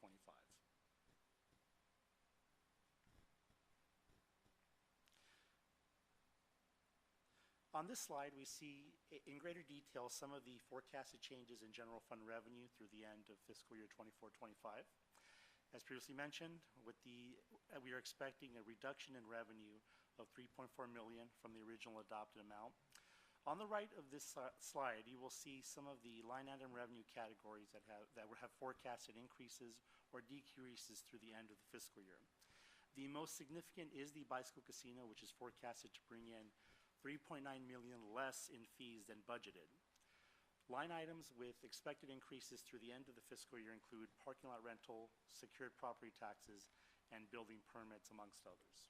On this slide, we see in greater detail some of the forecasted changes in general fund revenue through the end of fiscal year 24-25. As previously mentioned, we are expecting a reduction in revenue of $3.4 million from the original adopted amount. On the right of this slide, you will see some of the line item revenue categories that have forecasted increases or decreases through the end of the fiscal year. The most significant is the Bicycle Casino, which is forecasted to bring in $3.9 million less in fees than budgeted. Line items with expected increases through the end of the fiscal year include parking lot rental, secured property taxes, and building permits, amongst others.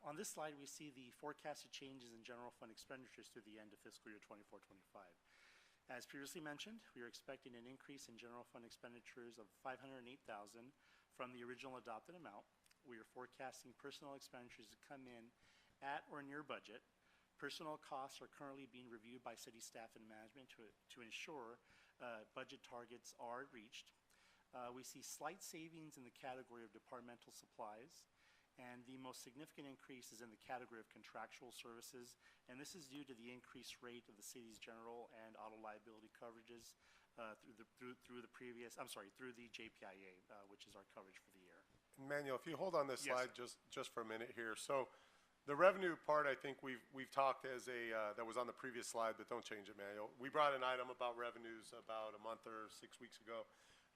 On this slide, we see the forecasted changes in general fund expenditures through the end of fiscal year 24-25. As previously mentioned, we are expecting an increase in general fund expenditures of $508,000 from the original adopted amount. We are forecasting personnel expenditures to come in at or near budget. Personnel costs are currently being reviewed by city staff and management to ensure budget targets are reached. We see slight savings in the category of departmental supplies, and the most significant increase is in the category of contractual services, and this is due to the increased rate of the city's general and auto liability coverages through the JPIA, which is our coverage for the year. Manuel, if you hold on this Yes. slide just for a minute here. So the revenue part, I think we've talked as that was on the previous slide, but don't change it, Manuel. We brought an item about revenues about a month or 6 weeks ago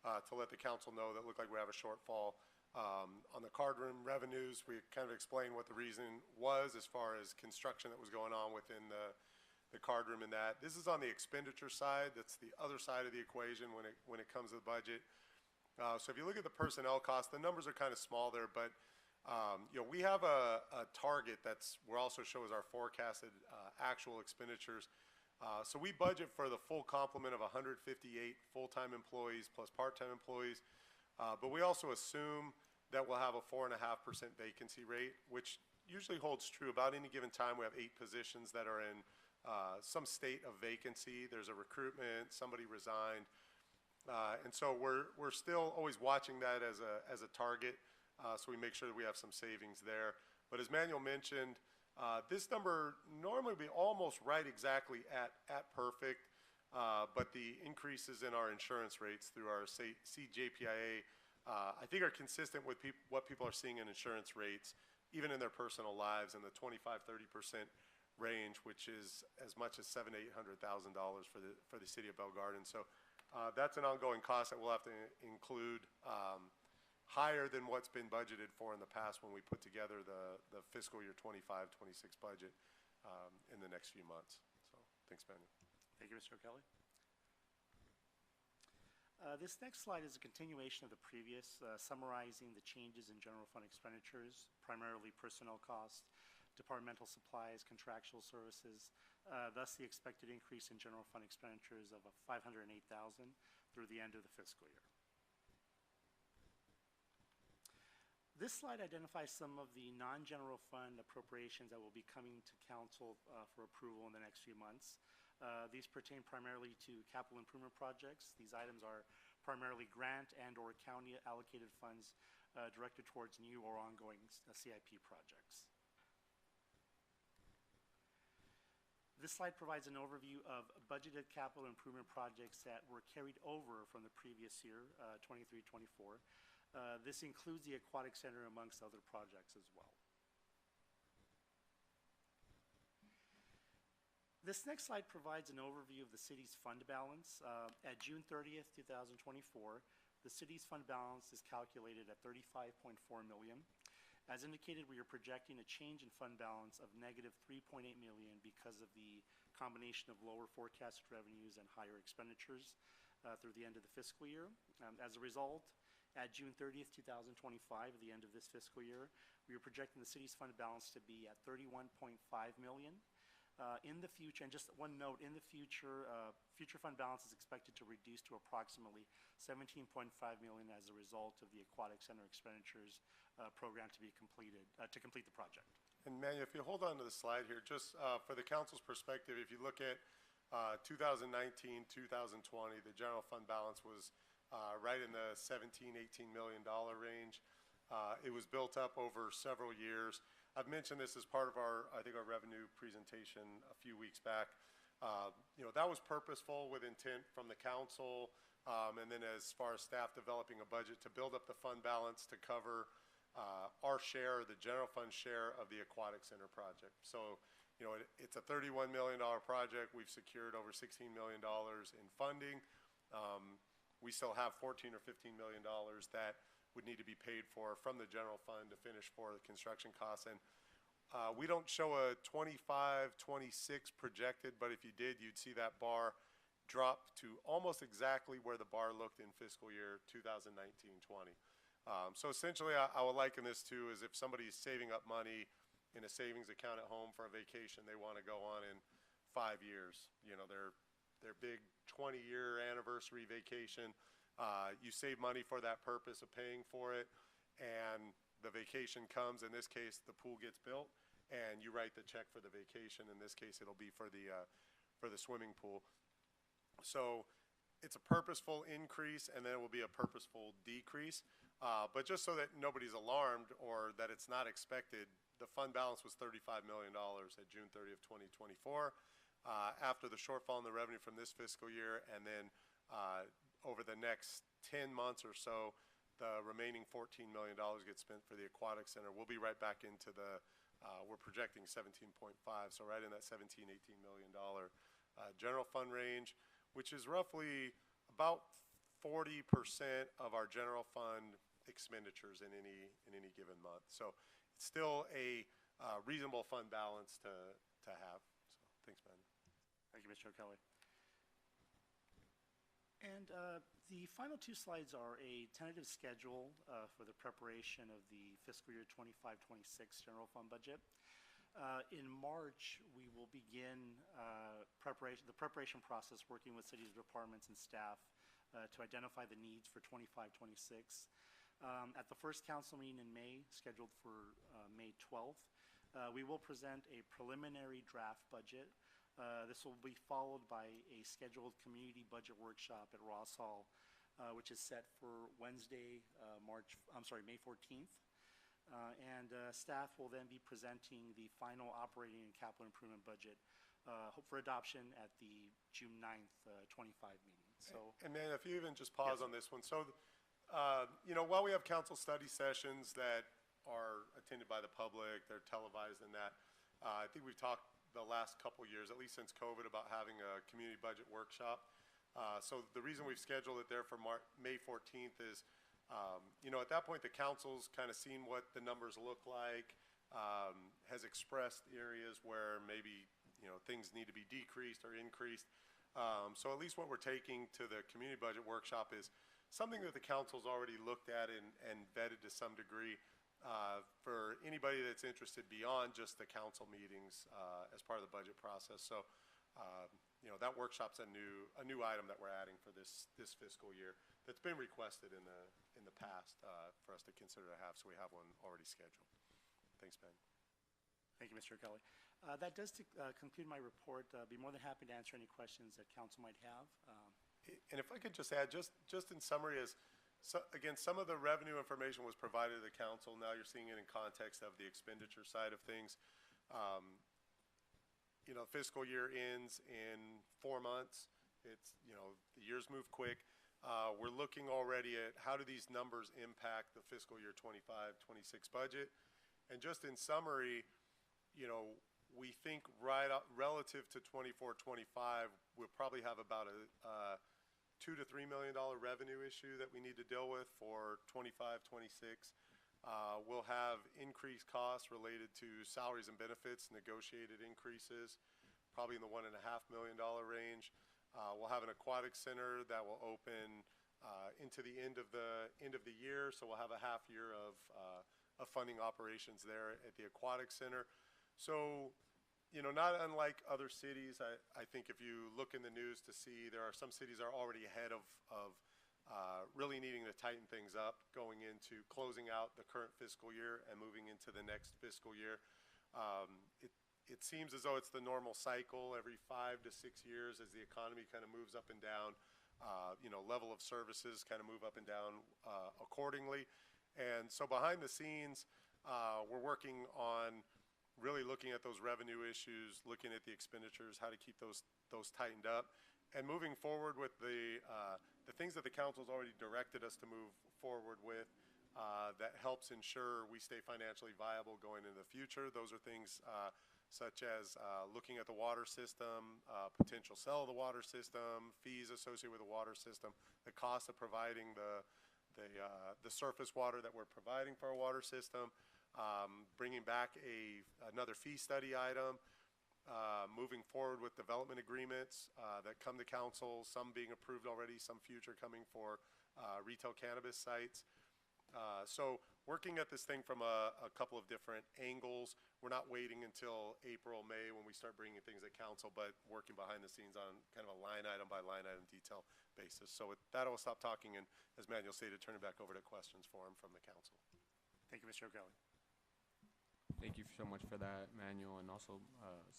to let the council know that looked like we have a shortfall. On the card room revenues, we kind of explained what the reason was as far as construction that was going on within the card room and that. This is on the expenditure side. That's the other side of the equation when it comes to the budget. So if you look at the personnel costs, the numbers are kind of small there, but we have a target we're also shows our forecasted actual expenditures. So we budget for the full complement of 158 full-time employees plus part-time employees, but we also assume that we'll have a 4.5% vacancy rate, which usually holds true. About any given time, we have 8 positions that are in some state of vacancy. There's a recruitment, somebody resigned. And so we're still always watching that as a target, so we make sure that we have some savings there. But as Manuel mentioned, this number normally would be almost right exactly at perfect, but the increases in our insurance rates through our CJPIA, I think are consistent with what people are seeing in insurance rates, even in their personal lives, in the 25–30% range, which is as much as $700,000 to $800,000 for the city of Bell Garden. So that's an ongoing cost that we'll have to include, higher than what's been budgeted for in the past when we put together the fiscal year 25–26 budget in the next few months. So thanks, Manuel. Thank you, Mr. O'Kelly. This next slide is a continuation of the previous, summarizing the changes in general fund expenditures, primarily personnel costs, departmental supplies, contractual services, thus the expected increase in general fund expenditures of $508,000 through the end of the fiscal year. This slide identifies some of the non-general fund appropriations that will be coming to council for approval in the next few months. These pertain primarily to capital improvement projects. These items are primarily grant and/or county allocated funds directed towards new or ongoing CIP projects. This slide provides an overview of budgeted capital improvement projects that were carried over from the previous year, 23–24. This includes the Aquatic Center amongst other projects as well. This next slide provides an overview of the city's fund balance. At June 30th, 2024, the city's fund balance is calculated at $35.4 million. As indicated, we are projecting a change in fund balance of negative $3.8 million because of the combination of lower forecasted revenues and higher expenditures through the end of the fiscal year. As a result, at June 30th, 2025, at the end of this fiscal year, we are projecting the city's fund balance to be at $31.5 million. In the future, and just one note, in the future, future fund balance is expected to reduce to approximately $17.5 million as a result of the Aquatic Center expenditures program to be completed, to complete the project. And Manuel, if you hold on to the slide here, just for the council's perspective, if you look at 2019–2020, the general fund balance was right in the $17–18 million range. It was built up over several years. I've mentioned this as part of our revenue presentation a few weeks back. That was purposeful with intent from the council, and then as far as staff developing a budget to build up the fund balance to cover our share, the general fund share of the Aquatic Center project. So, it's a $31 million project. We've secured over $16 million in funding. We still have $14 or $15 million that would need to be paid for from the general fund to finish for the construction costs. And we don't show a 25–26 projected, but if you did, you'd see that bar drop to almost exactly where the bar looked in fiscal year 2019–20. So essentially, I would liken this to is if somebody's saving up money in a savings account at home for a vacation they want to go on in 5 years, their big 20-year anniversary vacation. You save money for that purpose of paying for it, and the vacation comes. In this case, the pool gets built, and you write the check for the vacation. In this case, it'll be for the swimming pool. So it's a purposeful increase, and then it will be a purposeful decrease. But just so that nobody's alarmed or that it's not expected, the fund balance was $35 million at June 30th, 2024. After the shortfall in the revenue from this fiscal year, and then over the next 10 months or so, the remaining $14 million gets spent for the aquatic center. We'll be right back into the, we're projecting 17.5, so right in that $17, $18 million general fund range, which is roughly about 40% of our general fund expenditures in any given month. So it's still a reasonable fund balance to have. So thanks, Ben. Thank you, Mr. O'Kelly. And the final two slides are a tentative schedule for the preparation of the fiscal year 25-26 general fund budget. In March, we will begin the preparation process working with city departments and staff to identify the needs for 25-26. At the first council meeting in May, scheduled for May 12th, we will present a preliminary draft budget. This will be followed by a scheduled community budget workshop at Ross Hall, which is set for Wednesday, May 14th. And staff will then be presenting the final operating and capital improvement budget for adoption at the June 9th, 25 meeting. So, and man, if you even just pause on this one. So, while we have council study sessions that are attended by the public, they're televised and that, I think we've talked the last couple years, at least since COVID, about having a community budget workshop. So the reason we've scheduled it there for May 14th is, at that point, the council's kind of seen what the numbers look like, has expressed areas where maybe, things need to be decreased or increased. So at least what we're taking to the community budget workshop is something that the council's already looked at and vetted to some degree. For anybody that's interested beyond just the council meetings as part of the budget process. So, that workshop's a new item that we're adding for this fiscal year that's been requested in the past for us to consider to have. So we have one already scheduled. Thanks, Ben. thank you, Mr. O'Kelly. That does conclude my report. Be more than happy to answer any questions that council might have. And if I could just add, just in summary, so again, some of the revenue information was provided to the council. Now you're seeing it in context of the expenditure side of things. Fiscal year ends in 4 months. It's, the years move quick. We're looking already at how do these numbers impact the fiscal year 25-26 budget. And just in summary, we think relative to 24-25, we'll probably have about a $2 to $3 million revenue issue that we need to deal with for 25-26. We'll have increased costs related to salaries and benefits, negotiated increases, probably in the $1.5 million range. We'll have an aquatic center that will open into the end of the year, so we'll have a half year of funding operations there at the aquatic center. So, not unlike other cities, I think if you look in the news to see, there are some cities that are already ahead of really needing to tighten things up going into closing out the current fiscal year and moving into the next fiscal year. It seems as though it's the normal cycle every 5 to 6 years as the economy kind of moves up and down. Level of services kind of move up and down accordingly. And so behind the scenes, we're working on really looking at those revenue issues, looking at the expenditures, how to keep those tightened up, and moving forward with the things that the council's already directed us to move forward with that helps ensure we stay financially viable going into the future. Those are things such as looking at the water system, potential sale of the water system, fees associated with the water system, the cost of providing the surface water that we're providing for our water system, bringing back another fee study item, moving forward with development agreements that come to council, some being approved already, some future coming for retail cannabis sites. So working at this thing from a couple of different angles. We're not waiting until April, May when we start bringing things at council, but working behind the scenes on kind of a line item by line item detail basis. So with that, I'll stop talking, and as Manuel stated, turn it back over to questions for him from the council. Thank you, Mr. O'Kelly. Thank you so much for that, Manuel, and also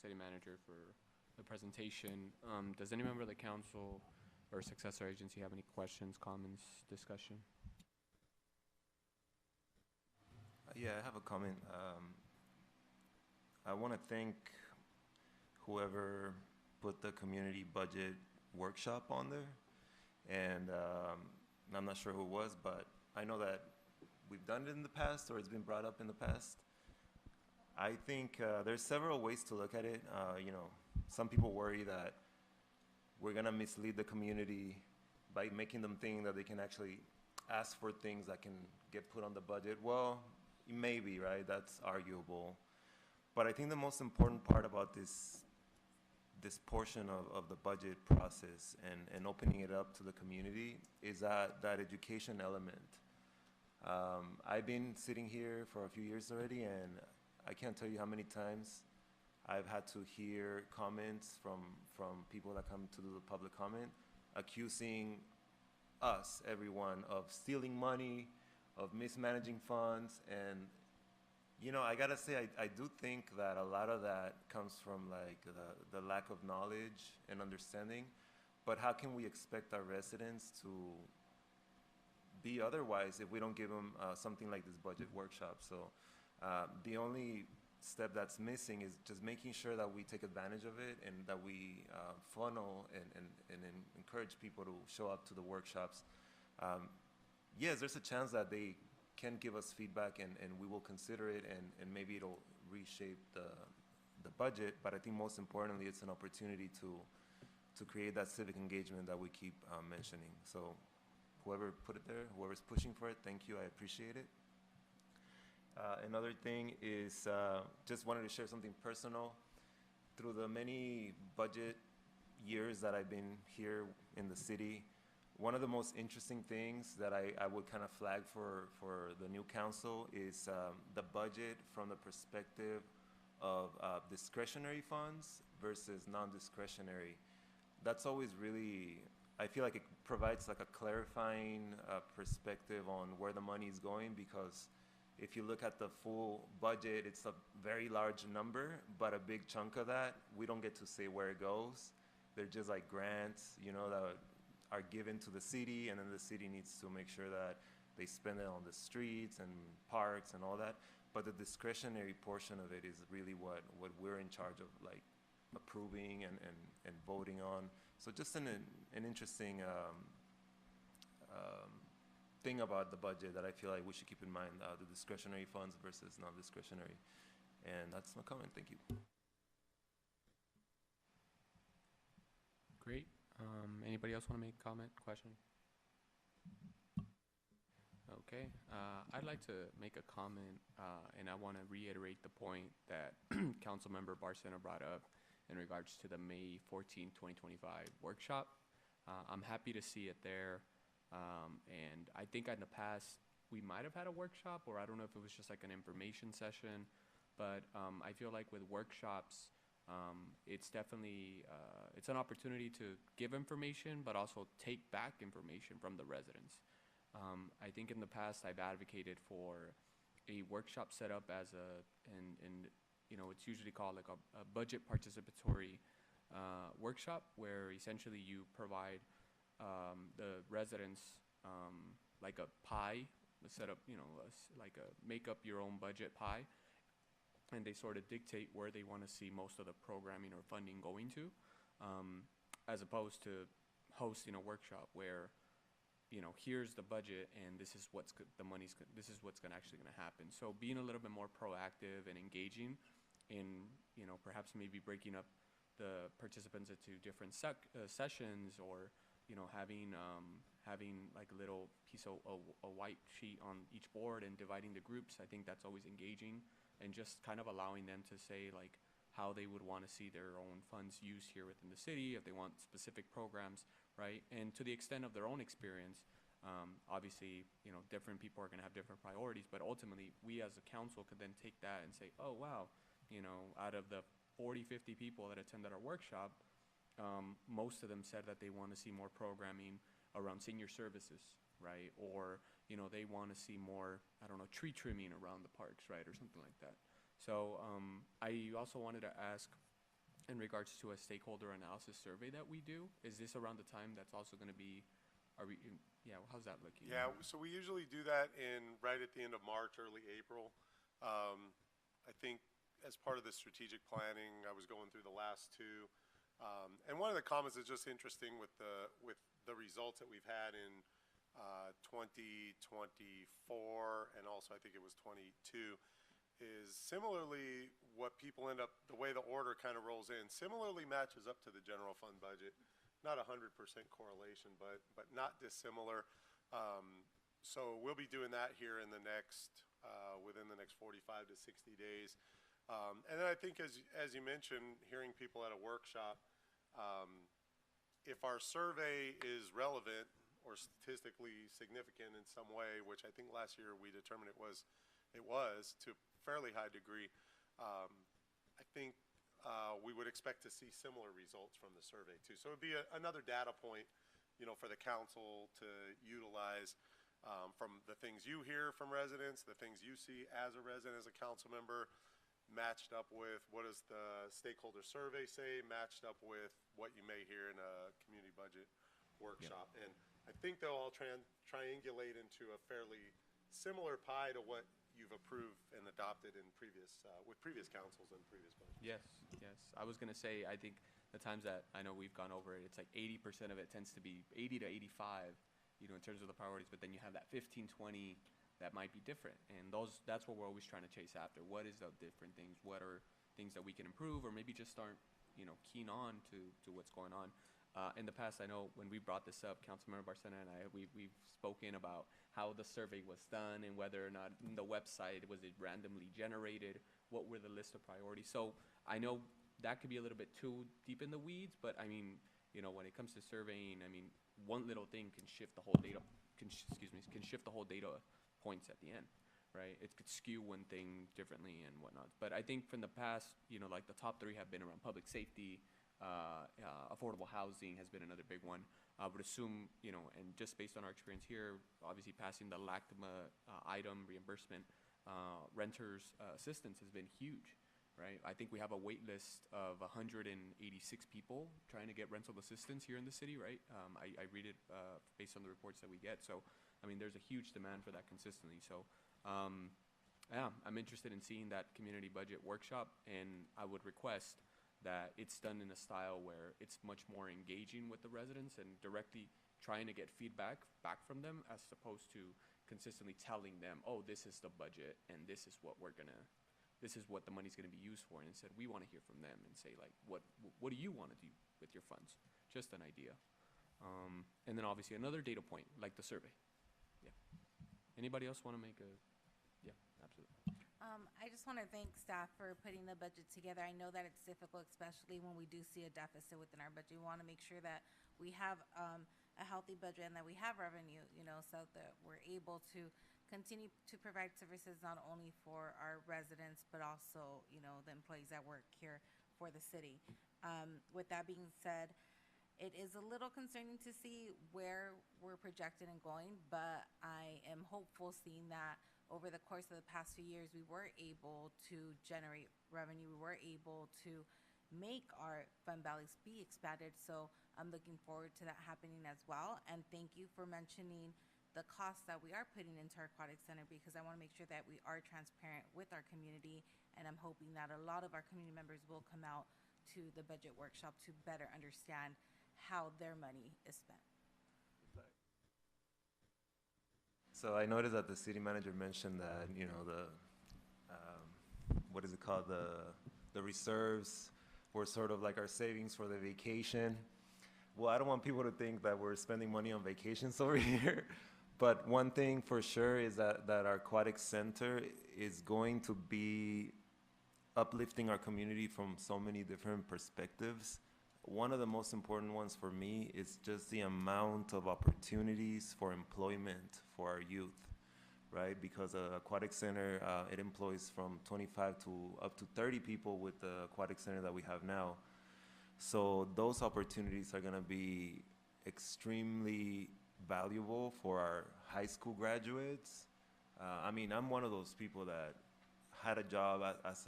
City Manager for the presentation. Does any member of the council or successor agency have any questions, comments, discussion? Yeah, I have a comment. I want to thank whoever put the community budget workshop on there. And I'm not sure who it was, but I know that we've done it in the past or it's been brought up in the past. I think there's several ways to look at it. You know, some people worry that we're gonna mislead the community by making them think that they can actually ask for things that can get put on the budget. Well, maybe, right? That's arguable. But I think the most important part about this portion of the budget process and opening it up to the community is that education element. I've been sitting here for a few years already, and I can't tell you how many times I've had to hear comments from people that come to do the public comment accusing us, everyone, of stealing money, of mismanaging funds. And you know, I gotta say, I do think that a lot of that comes from like the lack of knowledge and understanding. But how can we expect our residents to be otherwise if we don't give them something like this budget workshop? So the only step that's missing is just making sure that we take advantage of it and that we funnel and encourage people to show up to the workshops. Yes, there's a chance that they can give us feedback and we will consider it and maybe it'll reshape the budget, but I think most importantly it's an opportunity to create that civic engagement that we keep mentioning. So whoever put it there, whoever's pushing for it, thank you, I appreciate it. Another thing is just wanted to share something personal. Through the many budget years that I've been here in the city, one of the most interesting things that I would kind of flag for the new council is the budget from the perspective of discretionary funds versus non-discretionary. That's always really, I feel like it provides like a clarifying perspective on where the money is going, because if you look at the full budget, it's a very large number, but a big chunk of that, we don't get to say where it goes. They're just like grants, you know, that are given to the city, and then the city needs to make sure that they spend it on the streets and parks and all that. But the discretionary portion of it is really what we're in charge of, like approving and voting on. So just an interesting thing about the budget that I feel like we should keep in mind, the discretionary funds versus non-discretionary. And that's my comment. Thank you. Great. Anybody else want to make a comment, question? Okay. I'd like to make a comment, and I want to reiterate the point that Councilmember Barcena brought up in regards to the May 14, 2025 workshop. I'm happy to see it there. And I think in the past, we might have had a workshop, or I don't know if it was just like an information session, but I feel like with workshops, it's definitely, it's an opportunity to give information, but also take back information from the residents. I think in the past I've advocated for a workshop set up as and you know, it's usually called like a budget participatory workshop, where essentially you provide the residents like a pie, set up, you know, like a make up your own budget pie, and they sort of dictate where they want to see most of the programming or funding going to, as opposed to hosting a workshop where, you know, here's the budget and this is what's this is what's actually going to happen. So being a little bit more proactive and engaging in, you know, perhaps maybe breaking up the participants into different sessions, or, you know, having like a little piece of a white sheet on each board and dividing the groups. I think that's always engaging, and just kind of allowing them to say like how they would want to see their own funds used here within the city, if they want specific programs, right? And to the extent of their own experience, obviously, you know, different people are going to have different priorities, but ultimately we as a council could then take that and say, oh wow, you know, out of the 40, 50 people that attended our workshop, most of them said that they want to see more programming around senior services, right? Or, you know, they want to see more, I don't know, tree trimming around the parks, right? Or something like that. So I also wanted to ask, in regards to a stakeholder analysis survey that we do, is this around the time that's also going to be, yeah, how's that looking? Yeah, so we usually do that right at the end of March, early April. I think as part of the strategic planning, I was going through the last two. And one of the comments that's just interesting with the results that we've had in 2024 and also I think it was 22 is similarly what people end up, the way the order kind of rolls in, similarly matches up to the general fund budget. Not 100% correlation, but not dissimilar. So we'll be doing that here in the next, within the next 45 to 60 days. And then I think as you mentioned, hearing people at a workshop, if our survey is relevant or statistically significant in some way, which I think last year we determined it was to a fairly high degree, I think we would expect to see similar results from the survey too. So it would be another data point, for the council to utilize from the things you hear from residents, the things you see as a resident, as a council member, matched up with what does the stakeholder survey say, matched up with what you may hear in a community budget workshop. And I think they'll all triangulate into a fairly similar pie to what you've approved and adopted in with previous councils and previous budgets. Yes. I was going to say, I think the times that I know we've gone over it, it's like 80% of it tends to be 80 to 85, in terms of the priorities, but then you have that 15, 20 that might be different. And that's what we're always trying to chase after. What is the different things? What are things that we can improve or maybe just aren't, keen on to what's going on? In the past, I know when we brought this up, Councilmember Barcena and I, we've spoken about how the survey was done and whether or not the website, was it randomly generated? What were the list of priorities? So I know that could be a little bit too deep in the weeds, but I mean, when it comes to surveying, I mean, one little thing can shift the whole data, can shift the whole data points at the end, right? It could skew one thing differently and whatnot. But I think from the past, like the top three have been around public safety, affordable housing has been another big one. I would assume, and just based on our experience here, obviously passing the LACTMA item reimbursement, renters assistance has been huge, right? I think we have a wait list of 186 people trying to get rental assistance here in the city, right? I read it based on the reports that we get. So, I mean, there's a huge demand for that consistently. So, yeah, I'm interested in seeing that community budget workshop, and I would request that it's done in a style where it's much more engaging with the residents and directly trying to get feedback back from them as opposed to consistently telling them, oh, this is the budget and this is what the money's going to be used for. And instead, we want to hear from them and say, like, what do you want to do with your funds? Just an idea. And then obviously another data point, like the survey. Yeah. Anybody else want to make a, yeah, absolutely. I just want to thank staff for putting the budget together. I know that it's difficult, especially when we do see a deficit within our budget. We want to make sure that we have a healthy budget and that we have revenue, so that we're able to continue to provide services not only for our residents, but also, the employees that work here for the city. With that being said, it is a little concerning to see where we're projected and going, but I am hopeful seeing that over the course of the past few years, we were able to generate revenue. We were able to make our fund balance be expanded. So I'm looking forward to that happening as well. And thank you for mentioning the costs that we are putting into our aquatic center, because I want to make sure that we are transparent with our community. And I'm hoping that a lot of our community members will come out to the budget workshop to better understand how their money is spent. So I noticed that the city manager mentioned that, what is it called? The reserves were sort of like our savings for the vacation. Well, I don't want people to think that we're spending money on vacations over here. But one thing for sure is that our aquatic center is going to be uplifting our community from so many different perspectives. One of the most important ones for me is just the amount of opportunities for employment for our youth, right? Because an aquatic center, it employs from 25 to up to 30 people with the aquatic center that we have now. So those opportunities are gonna be extremely valuable for our high school graduates. I mean, I'm one of those people that had a job as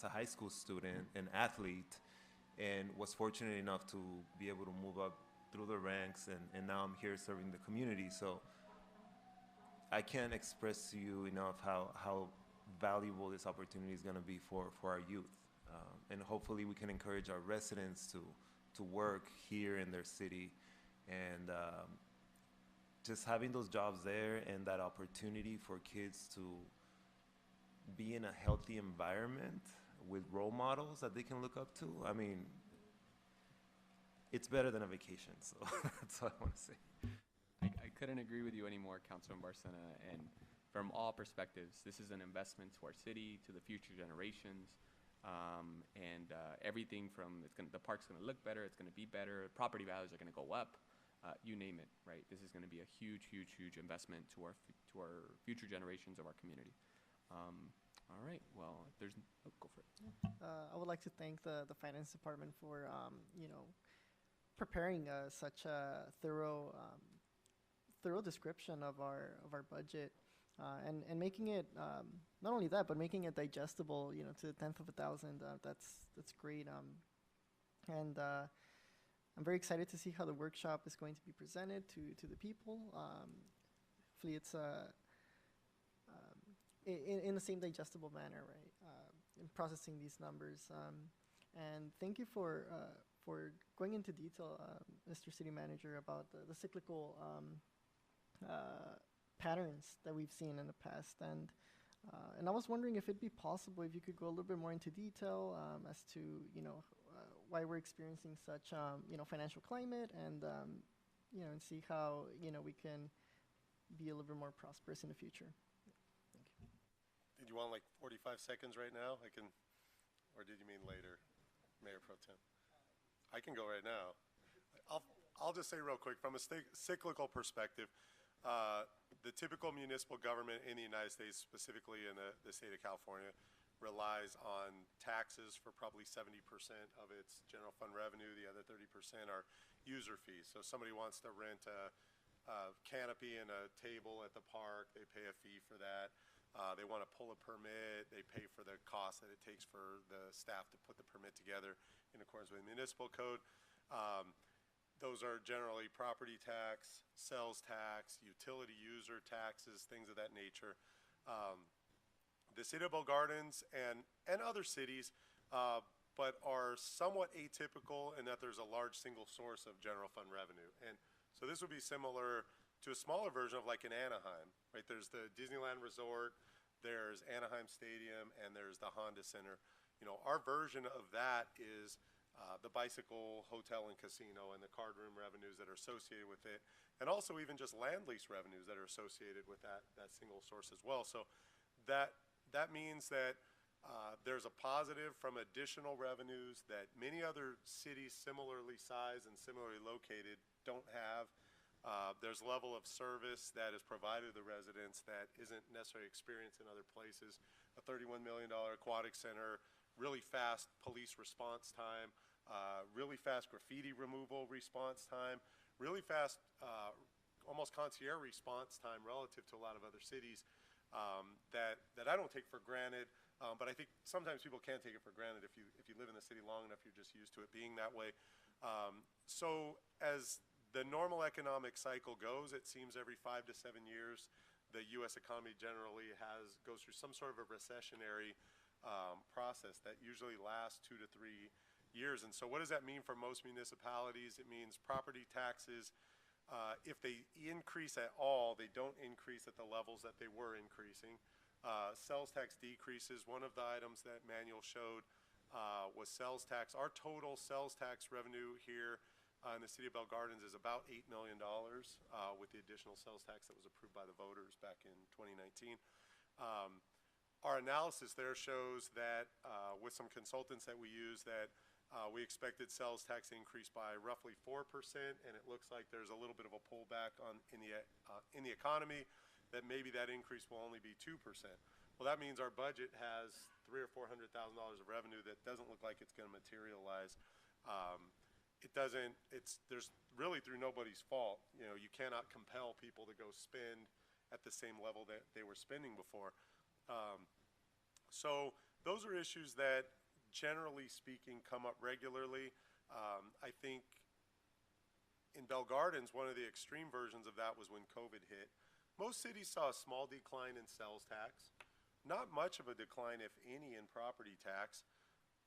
a high school student, an athlete, and was fortunate enough to be able to move up through the ranks, and now I'm here serving the community. So I can't express to you enough how valuable this opportunity is going to be for our youth. And hopefully we can encourage our residents to work here in their city, and just having those jobs there and that opportunity for kids to be in a healthy environment with role models that they can look up to. I mean, it's better than a vacation, so that's all I want to say. I couldn't agree with you anymore, Councilman Barcena. And from all perspectives, this is an investment to our city, to the future generations, and everything from the park's going to look better, it's going to be better, property values are going to go up, you name it, right? This is going to be a huge, huge, huge investment to our future generations of our community. All right. Well, if there's go for it. I would like to thank the finance department for preparing such a thorough description of our budget, and making it not only that, but making it digestible, to the 10th of a thousand. That's great. And I'm very excited to see how the workshop is going to be presented to the people. Hopefully, it's in the same digestible manner, right? In processing these numbers. And thank you for going into detail, Mr. City Manager, about the cyclical patterns that we've seen in the past. And I was wondering if it'd be possible if you could go a little bit more into detail as to, why we're experiencing such, financial climate, and, and see how, we can be a little bit more prosperous in the future. Thank you. Did you want like 45 seconds right now? Or did you mean later, Mayor Pro Tem? I can go right now. I'll just say real quick, from a cyclical perspective, the typical municipal government in the United States, specifically in the state of California, relies on taxes for probably 70% of its general fund revenue. The other 30% are user fees. So if somebody wants to rent a canopy and a table at the park, they pay a fee for that. They want to pull a permit, they pay for the cost that it takes for the staff to put the permit together in accordance with the municipal code. Those are generally property tax, sales tax, utility user taxes, things of that nature. The city of Bell Gardens and other cities, but are somewhat atypical in that there's a large single source of general fund revenue. And so this would be similar to a smaller version of like in Anaheim, right? There's the Disneyland Resort, there's Anaheim Stadium, and there's the Honda Center. Our version of that is the bicycle hotel and casino and the card room revenues that are associated with it, and also even just land lease revenues that are associated with that single source as well. So that means that there's a positive from additional revenues that many other cities similarly sized and similarly located don't have. There's a level of service that is provided to the residents that isn't necessarily experienced in other places. A $31 million aquatic center, really fast police response time, really fast graffiti removal response time, really fast almost concierge response time relative to a lot of other cities that I don't take for granted. But I think sometimes people can take it for granted. If you live in the city long enough, you're just used to it being that way. So as the normal economic cycle goes, it seems every 5 to 7 years, the U.S. economy generally goes through some sort of a recessionary process that usually lasts 2 to 3 years. And so what does that mean for most municipalities? It means property taxes, if they increase at all, they don't increase at the levels that they were increasing. Sales tax decreases. One of the items that Manuel showed was sales tax. Our total sales tax revenue here in the city of Bell Gardens is about $8 million with the additional sales tax that was approved by the voters back in 2019. Our analysis there shows that with some consultants that we use that we expected sales tax to increase by roughly 4%, and it looks like there's a little bit of a pullback in the economy, that maybe that increase will only be 2%. Well, that means our budget has $300,000 or $400,000 of revenue that doesn't look like it's going to materialize. There's really through nobody's fault. You cannot compel people to go spend at the same level that they were spending before. So those are issues that, generally speaking, come up regularly. I think in Bell Gardens, one of the extreme versions of that was when COVID hit. Most cities saw a small decline in sales tax, not much of a decline, if any, in property tax,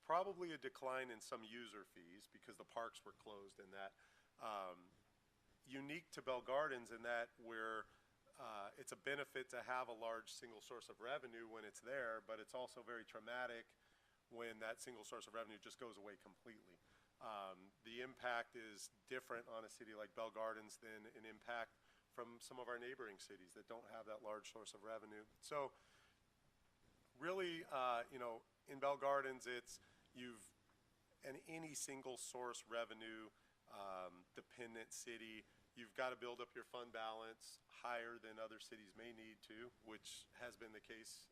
probably a decline in some user fees because the parks were closed and that. Unique to Bell Gardens in that it's a benefit to have a large single source of revenue when it's there, but it's also very traumatic when that single source of revenue just goes away completely. The impact is different on a city like Bell Gardens than an impact from some of our neighboring cities that don't have that large source of revenue. So really, in Bell Gardens, in any single source revenue dependent city, you've got to build up your fund balance higher than other cities may need to, which has been the case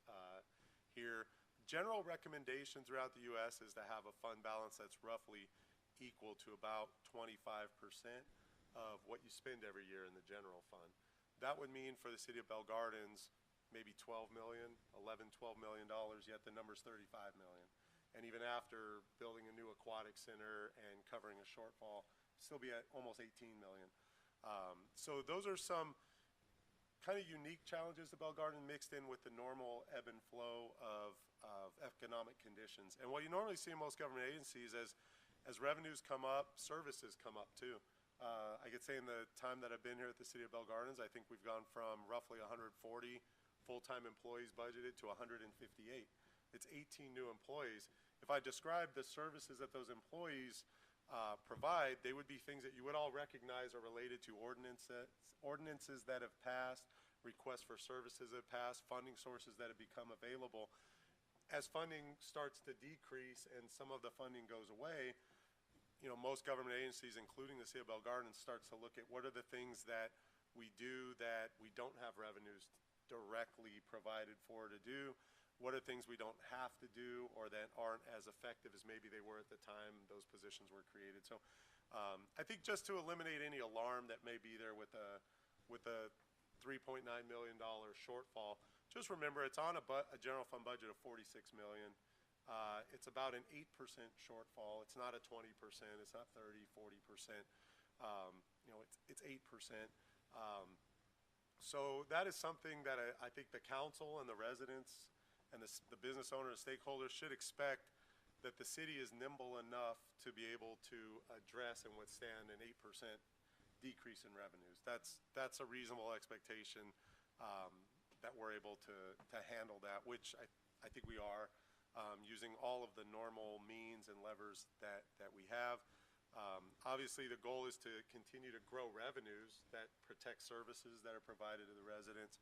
here. General recommendation throughout the U.S. is to have a fund balance that's roughly equal to about 25% of what you spend every year in the general fund. That would mean for the city of Bell Gardens, maybe $12 million, $11, $12 million, yet the number's $35 million. And even after building a new aquatic center and covering a shortfall, still be at almost $18 million. So those are some kind of unique challenges to Bell Garden mixed in with the normal ebb and flow of economic conditions. And what you normally see in most government agencies as revenues come up, services come up too. I could say in the time that I've been here at the City of Bell Gardens, I think we've gone from roughly 140 full-time employees budgeted to 158. It's 18 new employees. If I describe the services that those employees provide, they would be things that you would all recognize are related to ordinances that have passed, requests for services that have passed, funding sources that have become available. As funding starts to decrease and some of the funding goes away, most government agencies, including the City of Bell Gardens, starts to look at what are the things that we do that we don't have revenues directly provided for to do. What are things we don't have to do or that aren't as effective as maybe they were at the time those positions were created? So I think just to eliminate any alarm that may be there with a $3.9 million shortfall, just remember it's on a general fund budget of $46 million. It's about an 8% shortfall. It's not a 20%. It's not 30, 40%. It's 8%. So that is something that I think the council and the residents and the business owners and stakeholders should expect, that the city is nimble enough to be able to address and withstand an 8% decrease in revenues. That's a reasonable expectation that we're able to handle that, which I think we are, using all of the normal means and levers that we have. Obviously, the goal is to continue to grow revenues that protect services that are provided to the residents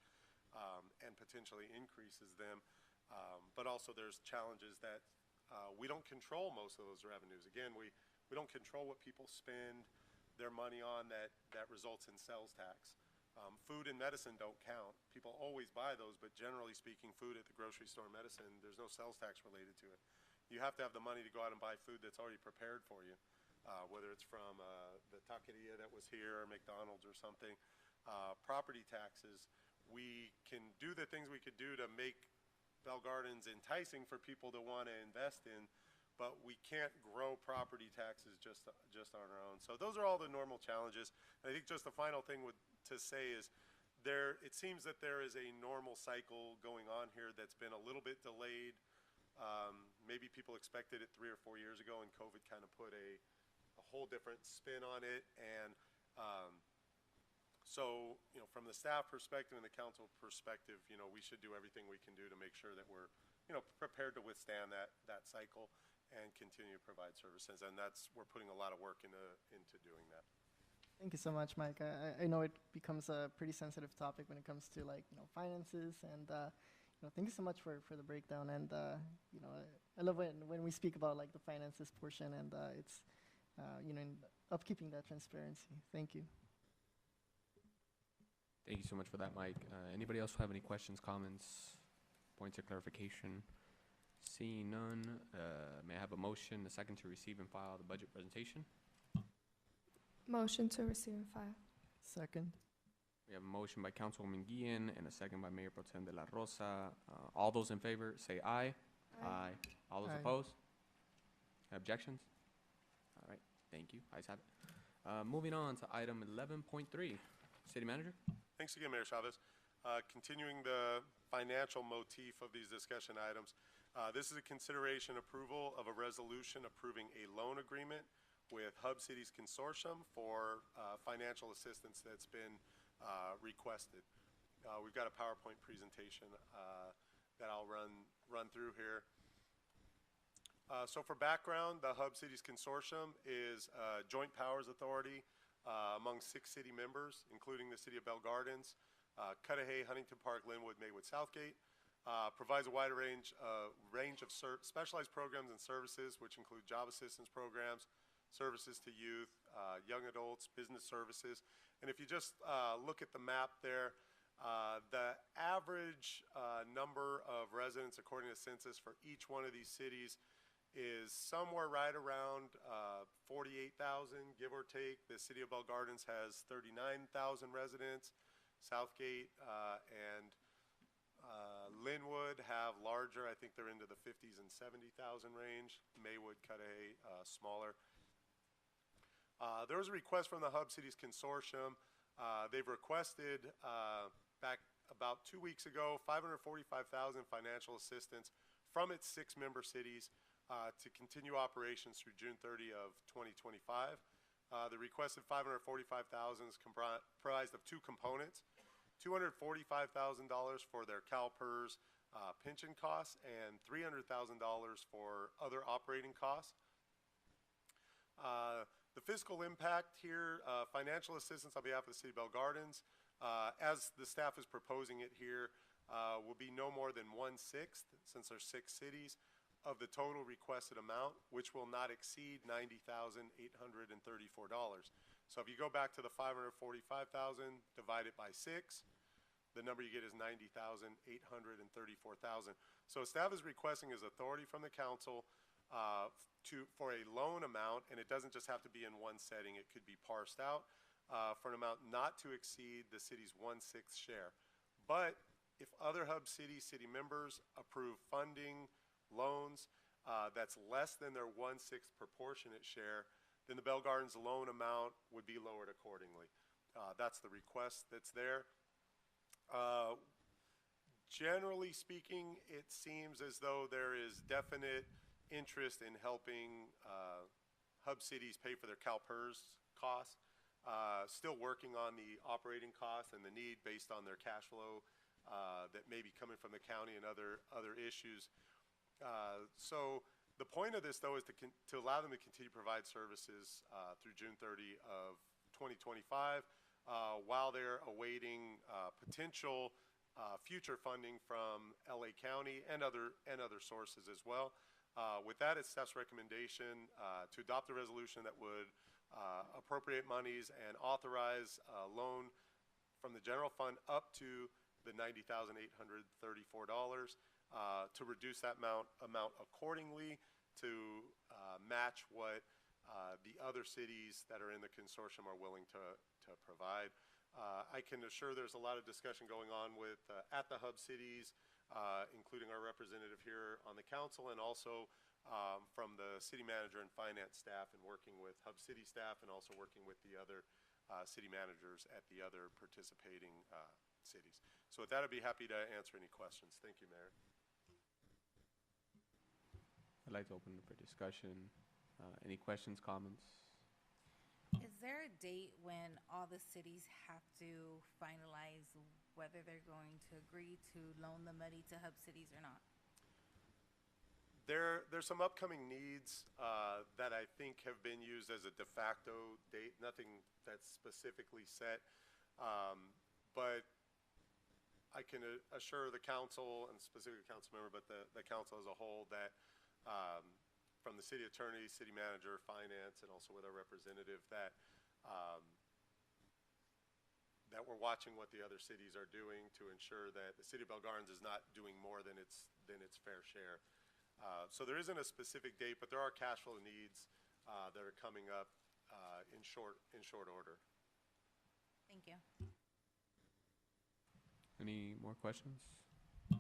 and potentially increases them. But also there's challenges that we don't control most of those revenues. Again, we don't control what people spend their money on that results in sales tax. Food and medicine don't count. People always buy those, but generally speaking, food at the grocery store and medicine, there's no sales tax related to it. You have to have the money to go out and buy food that's already prepared for you, whether it's from the taqueria that was here or McDonald's or something. Property taxes, we can do the things we could do to make Bell Gardens enticing for people to want to invest in, but we can't grow property taxes just on our own. So those are all the normal challenges. And I think just the final thing to say is it seems that there is a normal cycle going on here that's been a little bit delayed. Maybe people expected it 3 or 4 years ago, and COVID kind of put a whole different spin on it. And so, from the staff perspective and the council perspective, we should do everything we can do to make sure that we're, prepared to withstand that cycle and continue to provide services. And we're putting a lot of work into doing that. Thank you so much, Mike. I know it becomes a pretty sensitive topic when it comes to finances, and thank you so much for the breakdown. And I love when we speak about the finances portion, and it's in upkeeping that transparency. Thank you. Thank you so much for that, Mike. Anybody else have any questions, comments, points of clarification? Seeing none, may I have a motion, a second to receive and file the budget presentation? Motion to receive and file. Second. We have a motion by Councilwoman Guillen and a second by Mayor Pro Tem de la Rosa. All those in favor, say aye. Aye. All those Aye. opposed? Objections? All right, thank you. Ayes have it. Moving on to item 11.3. City Manager? Thanks again, Mayor Chavez. Continuing the financial motif of these discussion items, this is a consideration approval of a resolution approving a loan agreement with Hub Cities Consortium for financial assistance that's been requested. We've got a PowerPoint presentation that I'll run through here. So for background, the Hub Cities Consortium is a joint powers authority among 6 city members, including the City of Bell Gardens, Cudahy, Huntington Park, Linwood, Maywood, Southgate. Provides a wide range of specialized programs and services, which include job assistance programs, services to youth, young adults, business services. And if you just look at the map there, the average number of residents according to census for each one of these cities is somewhere right around 48,000, give or take. The City of Bell Gardens has 39,000 residents. Southgate and Linwood have larger. I think they're into the 50s and 70,000 range. Maywood, Cudahy, smaller. There was a request from the Hub Cities Consortium. They've requested back about 2 weeks ago $545,000 financial assistance from its 6 member cities to continue operations through June 30 of 2025. The requested $545,000 is comprised of 2 components: $245,000 for their CalPERS pension costs and $300,000 for other operating costs. The fiscal impact here, financial assistance on behalf of the City of Bell Gardens, as the staff is proposing it here, will be no more than 1/6, since there's 6 cities, of the total requested amount, which will not exceed $90,834. So if you go back to the $545,000 divided by 6, the number you get is $90,834,000. So staff is requesting his authority from the council for a loan amount, and it doesn't just have to be in one setting, it could be parsed out for an amount not to exceed the city's 1/6 share. But if other Hub city members approve funding, loans, that's less than their 1/6 proportionate share, then the Bell Gardens loan amount would be lowered accordingly. That's the request that's there. Generally speaking, it seems as though there is definite interest in helping Hub cities pay for their CalPERS costs. Still working on the operating costs and the need based on their cash flow that may be coming from the county and other issues. So the point of this, though, is to allow them to continue to provide services through June 30 of 2025 while they're awaiting potential future funding from LA County and other sources as well. With that, it's staff's recommendation to adopt a resolution that would appropriate monies and authorize a loan from the general fund up to the $90,834 to reduce that amount accordingly to match what the other cities that are in the consortium are willing to provide. I can assure there's a lot of discussion going on with at the Hub cities, including our representative here on the council, and also from the city manager and finance staff, and working with Hub city staff, and also working with the other city managers at the other participating cities. So with that, I'd be happy to answer any questions. Thank you, Mayor. I'd like to open it for discussion. Any questions, comments? Is there a date when all the cities have to finalize whether they're going to agree to loan the money to Hub cities or not? There's some upcoming needs that I think have been used as a de facto date, nothing that's specifically set. But I can assure the council, and specifically the council member, but the council as a whole, that from the city attorney, city manager, finance, and also with our representative, that that we're watching what the other cities are doing to ensure that the City of Bell Gardens is not doing more than its fair share. So there isn't a specific date, but there are cash flow needs that are coming up in short order. Thank you. Any more questions?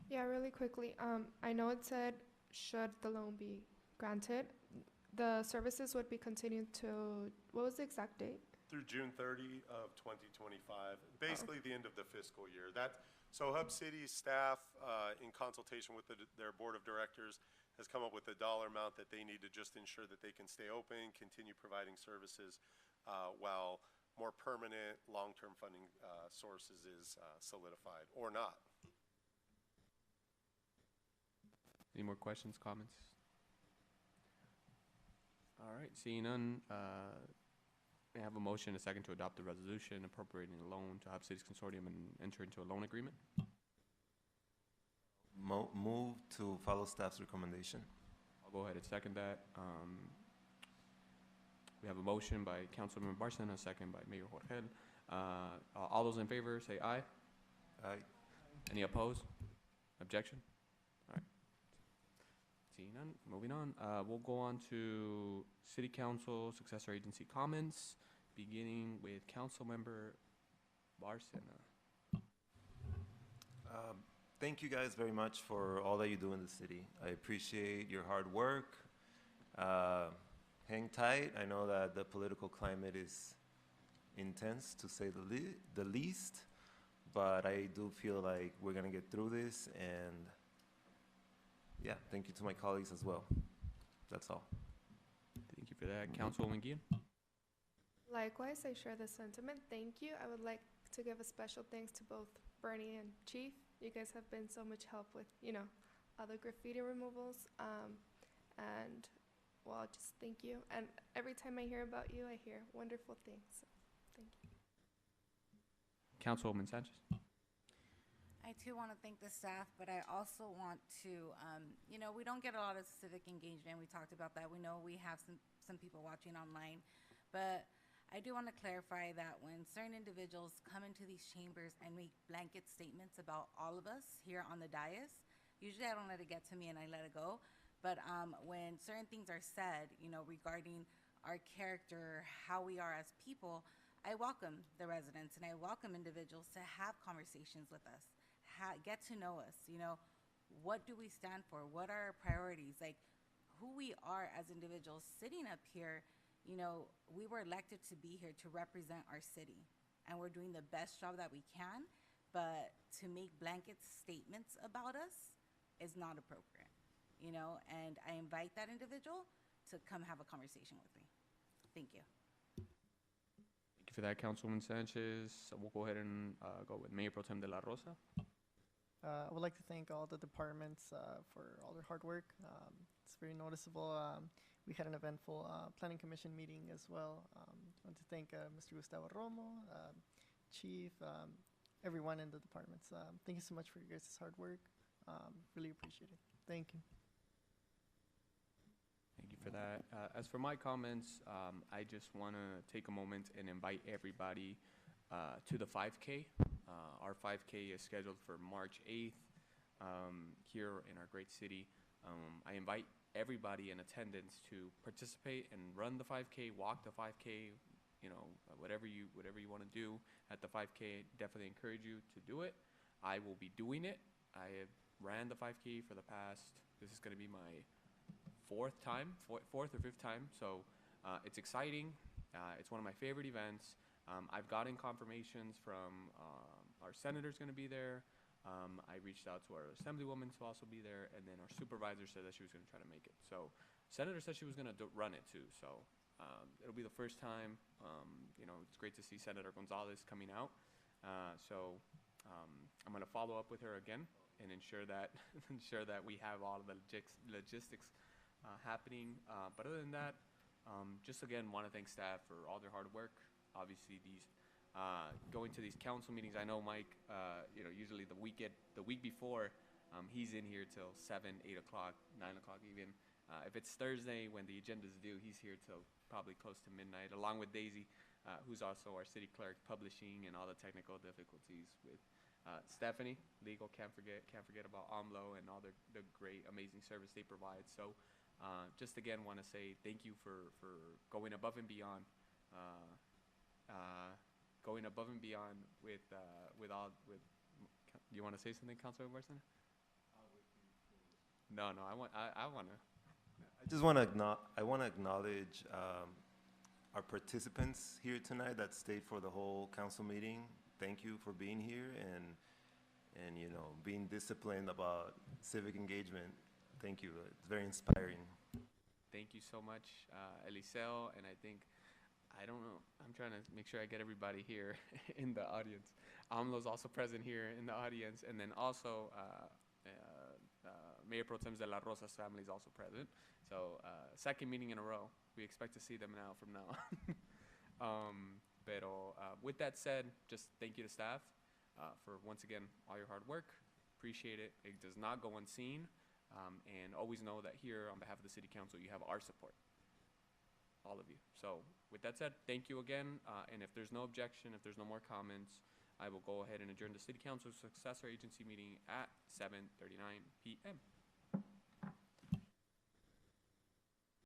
Yeah, really quickly. I know it said should the loan be granted, the services would be continued to, what was the exact date? Through June 30 of 2025, basically the end of the fiscal year. So Hub City's staff, in consultation with their board of directors, has come up with a dollar amount that they need to just ensure that they can stay open, continue providing services, while more permanent, long-term funding sources is solidified, or not. Any more questions, comments? All right, seeing none, may I have a motion, a second, to adopt the resolution appropriating a loan to Hub Cities Consortium and enter into a loan agreement? Move to follow staff's recommendation. I'll go ahead and second that. We have a motion by Councilmember Barcena, a second by Mayor Jorge. All those in favor say aye. Aye. Any opposed? Objection? All right. Seeing none, moving on. We'll go on to City Council Successor Agency comments, beginning with Councilmember Barcena. Thank you guys very much for all that you do in the city. I appreciate your hard work. Hang tight. I know that the political climate is intense, to say the least, but I do feel like we're gonna get through this, and yeah, thank you to my colleagues as well. That's all. Thank you for that. Councilwoman Guillen? Likewise, I share the sentiment. Thank you. I would like to give a special thanks to both Bernie and Chief. You guys have been so much help with, other graffiti removals. And, well, just thank you. And every time I hear about you, I hear wonderful things. So, thank you. Councilwoman Sanchez? I too want to thank the staff, but I also want to, we don't get a lot of civic engagement. We talked about that. We know we have some people watching online, but I do want to clarify that when certain individuals come into these chambers and make blanket statements about all of us here on the dais, usually I don't let it get to me and I let it go. But when certain things are said, regarding our character, how we are as people, I welcome the residents and I welcome individuals to have conversations with us, get to know us. What do we stand for? What are our priorities? Like, who we are as individuals sitting up here. We were elected to be here to represent our city, and we're doing the best job that we can, but to make blanket statements about us is not appropriate, and I invite that individual to come have a conversation with me. Thank you. Thank you for that, Councilwoman Sanchez. We'll go ahead and go with Mayor Pro Tem de la Rosa. I would like to thank all the departments for all their hard work. It's very noticeable. We had an eventful Planning Commission meeting as well. I want to thank Mr. Gustavo Romo, Chief, everyone in the departments. Thank you so much for your guys' hard work. Really appreciate it. Thank you. Thank you for that. As for my comments, I just want to take a moment and invite everybody to the 5K. Our 5K is scheduled for March 8th here in our great city. I invite everybody in attendance to participate and run the 5K, walk the 5K, whatever you want to do at the 5K. Definitely encourage you to do it. I will be doing it. I have ran the 5K for the past, this is going to be my fourth or fifth time. So it's exciting. It's one of my favorite events. I've gotten confirmations from our senator's going to be there. I reached out to our assemblywoman to also be there, and then our supervisor said that she was going to try to make it. So senator said she was going to run it too. So it'll be the first time. It's great to see Senator Gonzalez coming out. I'm going to follow up with her again and ensure that we have all of the logistics happening. But other than that, just again want to thank staff for all their hard work. Obviously, these going to these council meetings. I know Mike. Usually the week before, he's in here till 7, 8 o'clock, 9 o'clock even. If it's Thursday when the agenda's due, he's here till probably close to midnight, along with Daisy, who's also our city clerk, publishing, and all the technical difficulties with Stephanie, legal. Can't forget about AMLO and all the great, amazing service they provide. So, just again want to say thank you for going above and beyond. Going above and beyond with you want to say something, Councilor Barcena? No, I want to. I just want to acknowledge our participants here tonight that stayed for the whole council meeting. Thank you for being here and you know, being disciplined about civic engagement. Thank you. It's very inspiring. Thank you so much, Eliseo, and I don't know, I'm trying to make sure I get everybody here in the audience. AMLO's also present here in the audience, and then also Mayor Pro Tem de la Rosa's family is also present. So second meeting in a row. We expect to see them now from now on. With that said, just thank you to staff for, once again, all your hard work. Appreciate it. It does not go unseen. And always know that here on behalf of the City Council, you have our support. All of you. So with that said, thank you again. And if there's no objection, if there's no more comments, I will go ahead and adjourn the City Council Successor Agency meeting at 7:39 p.m.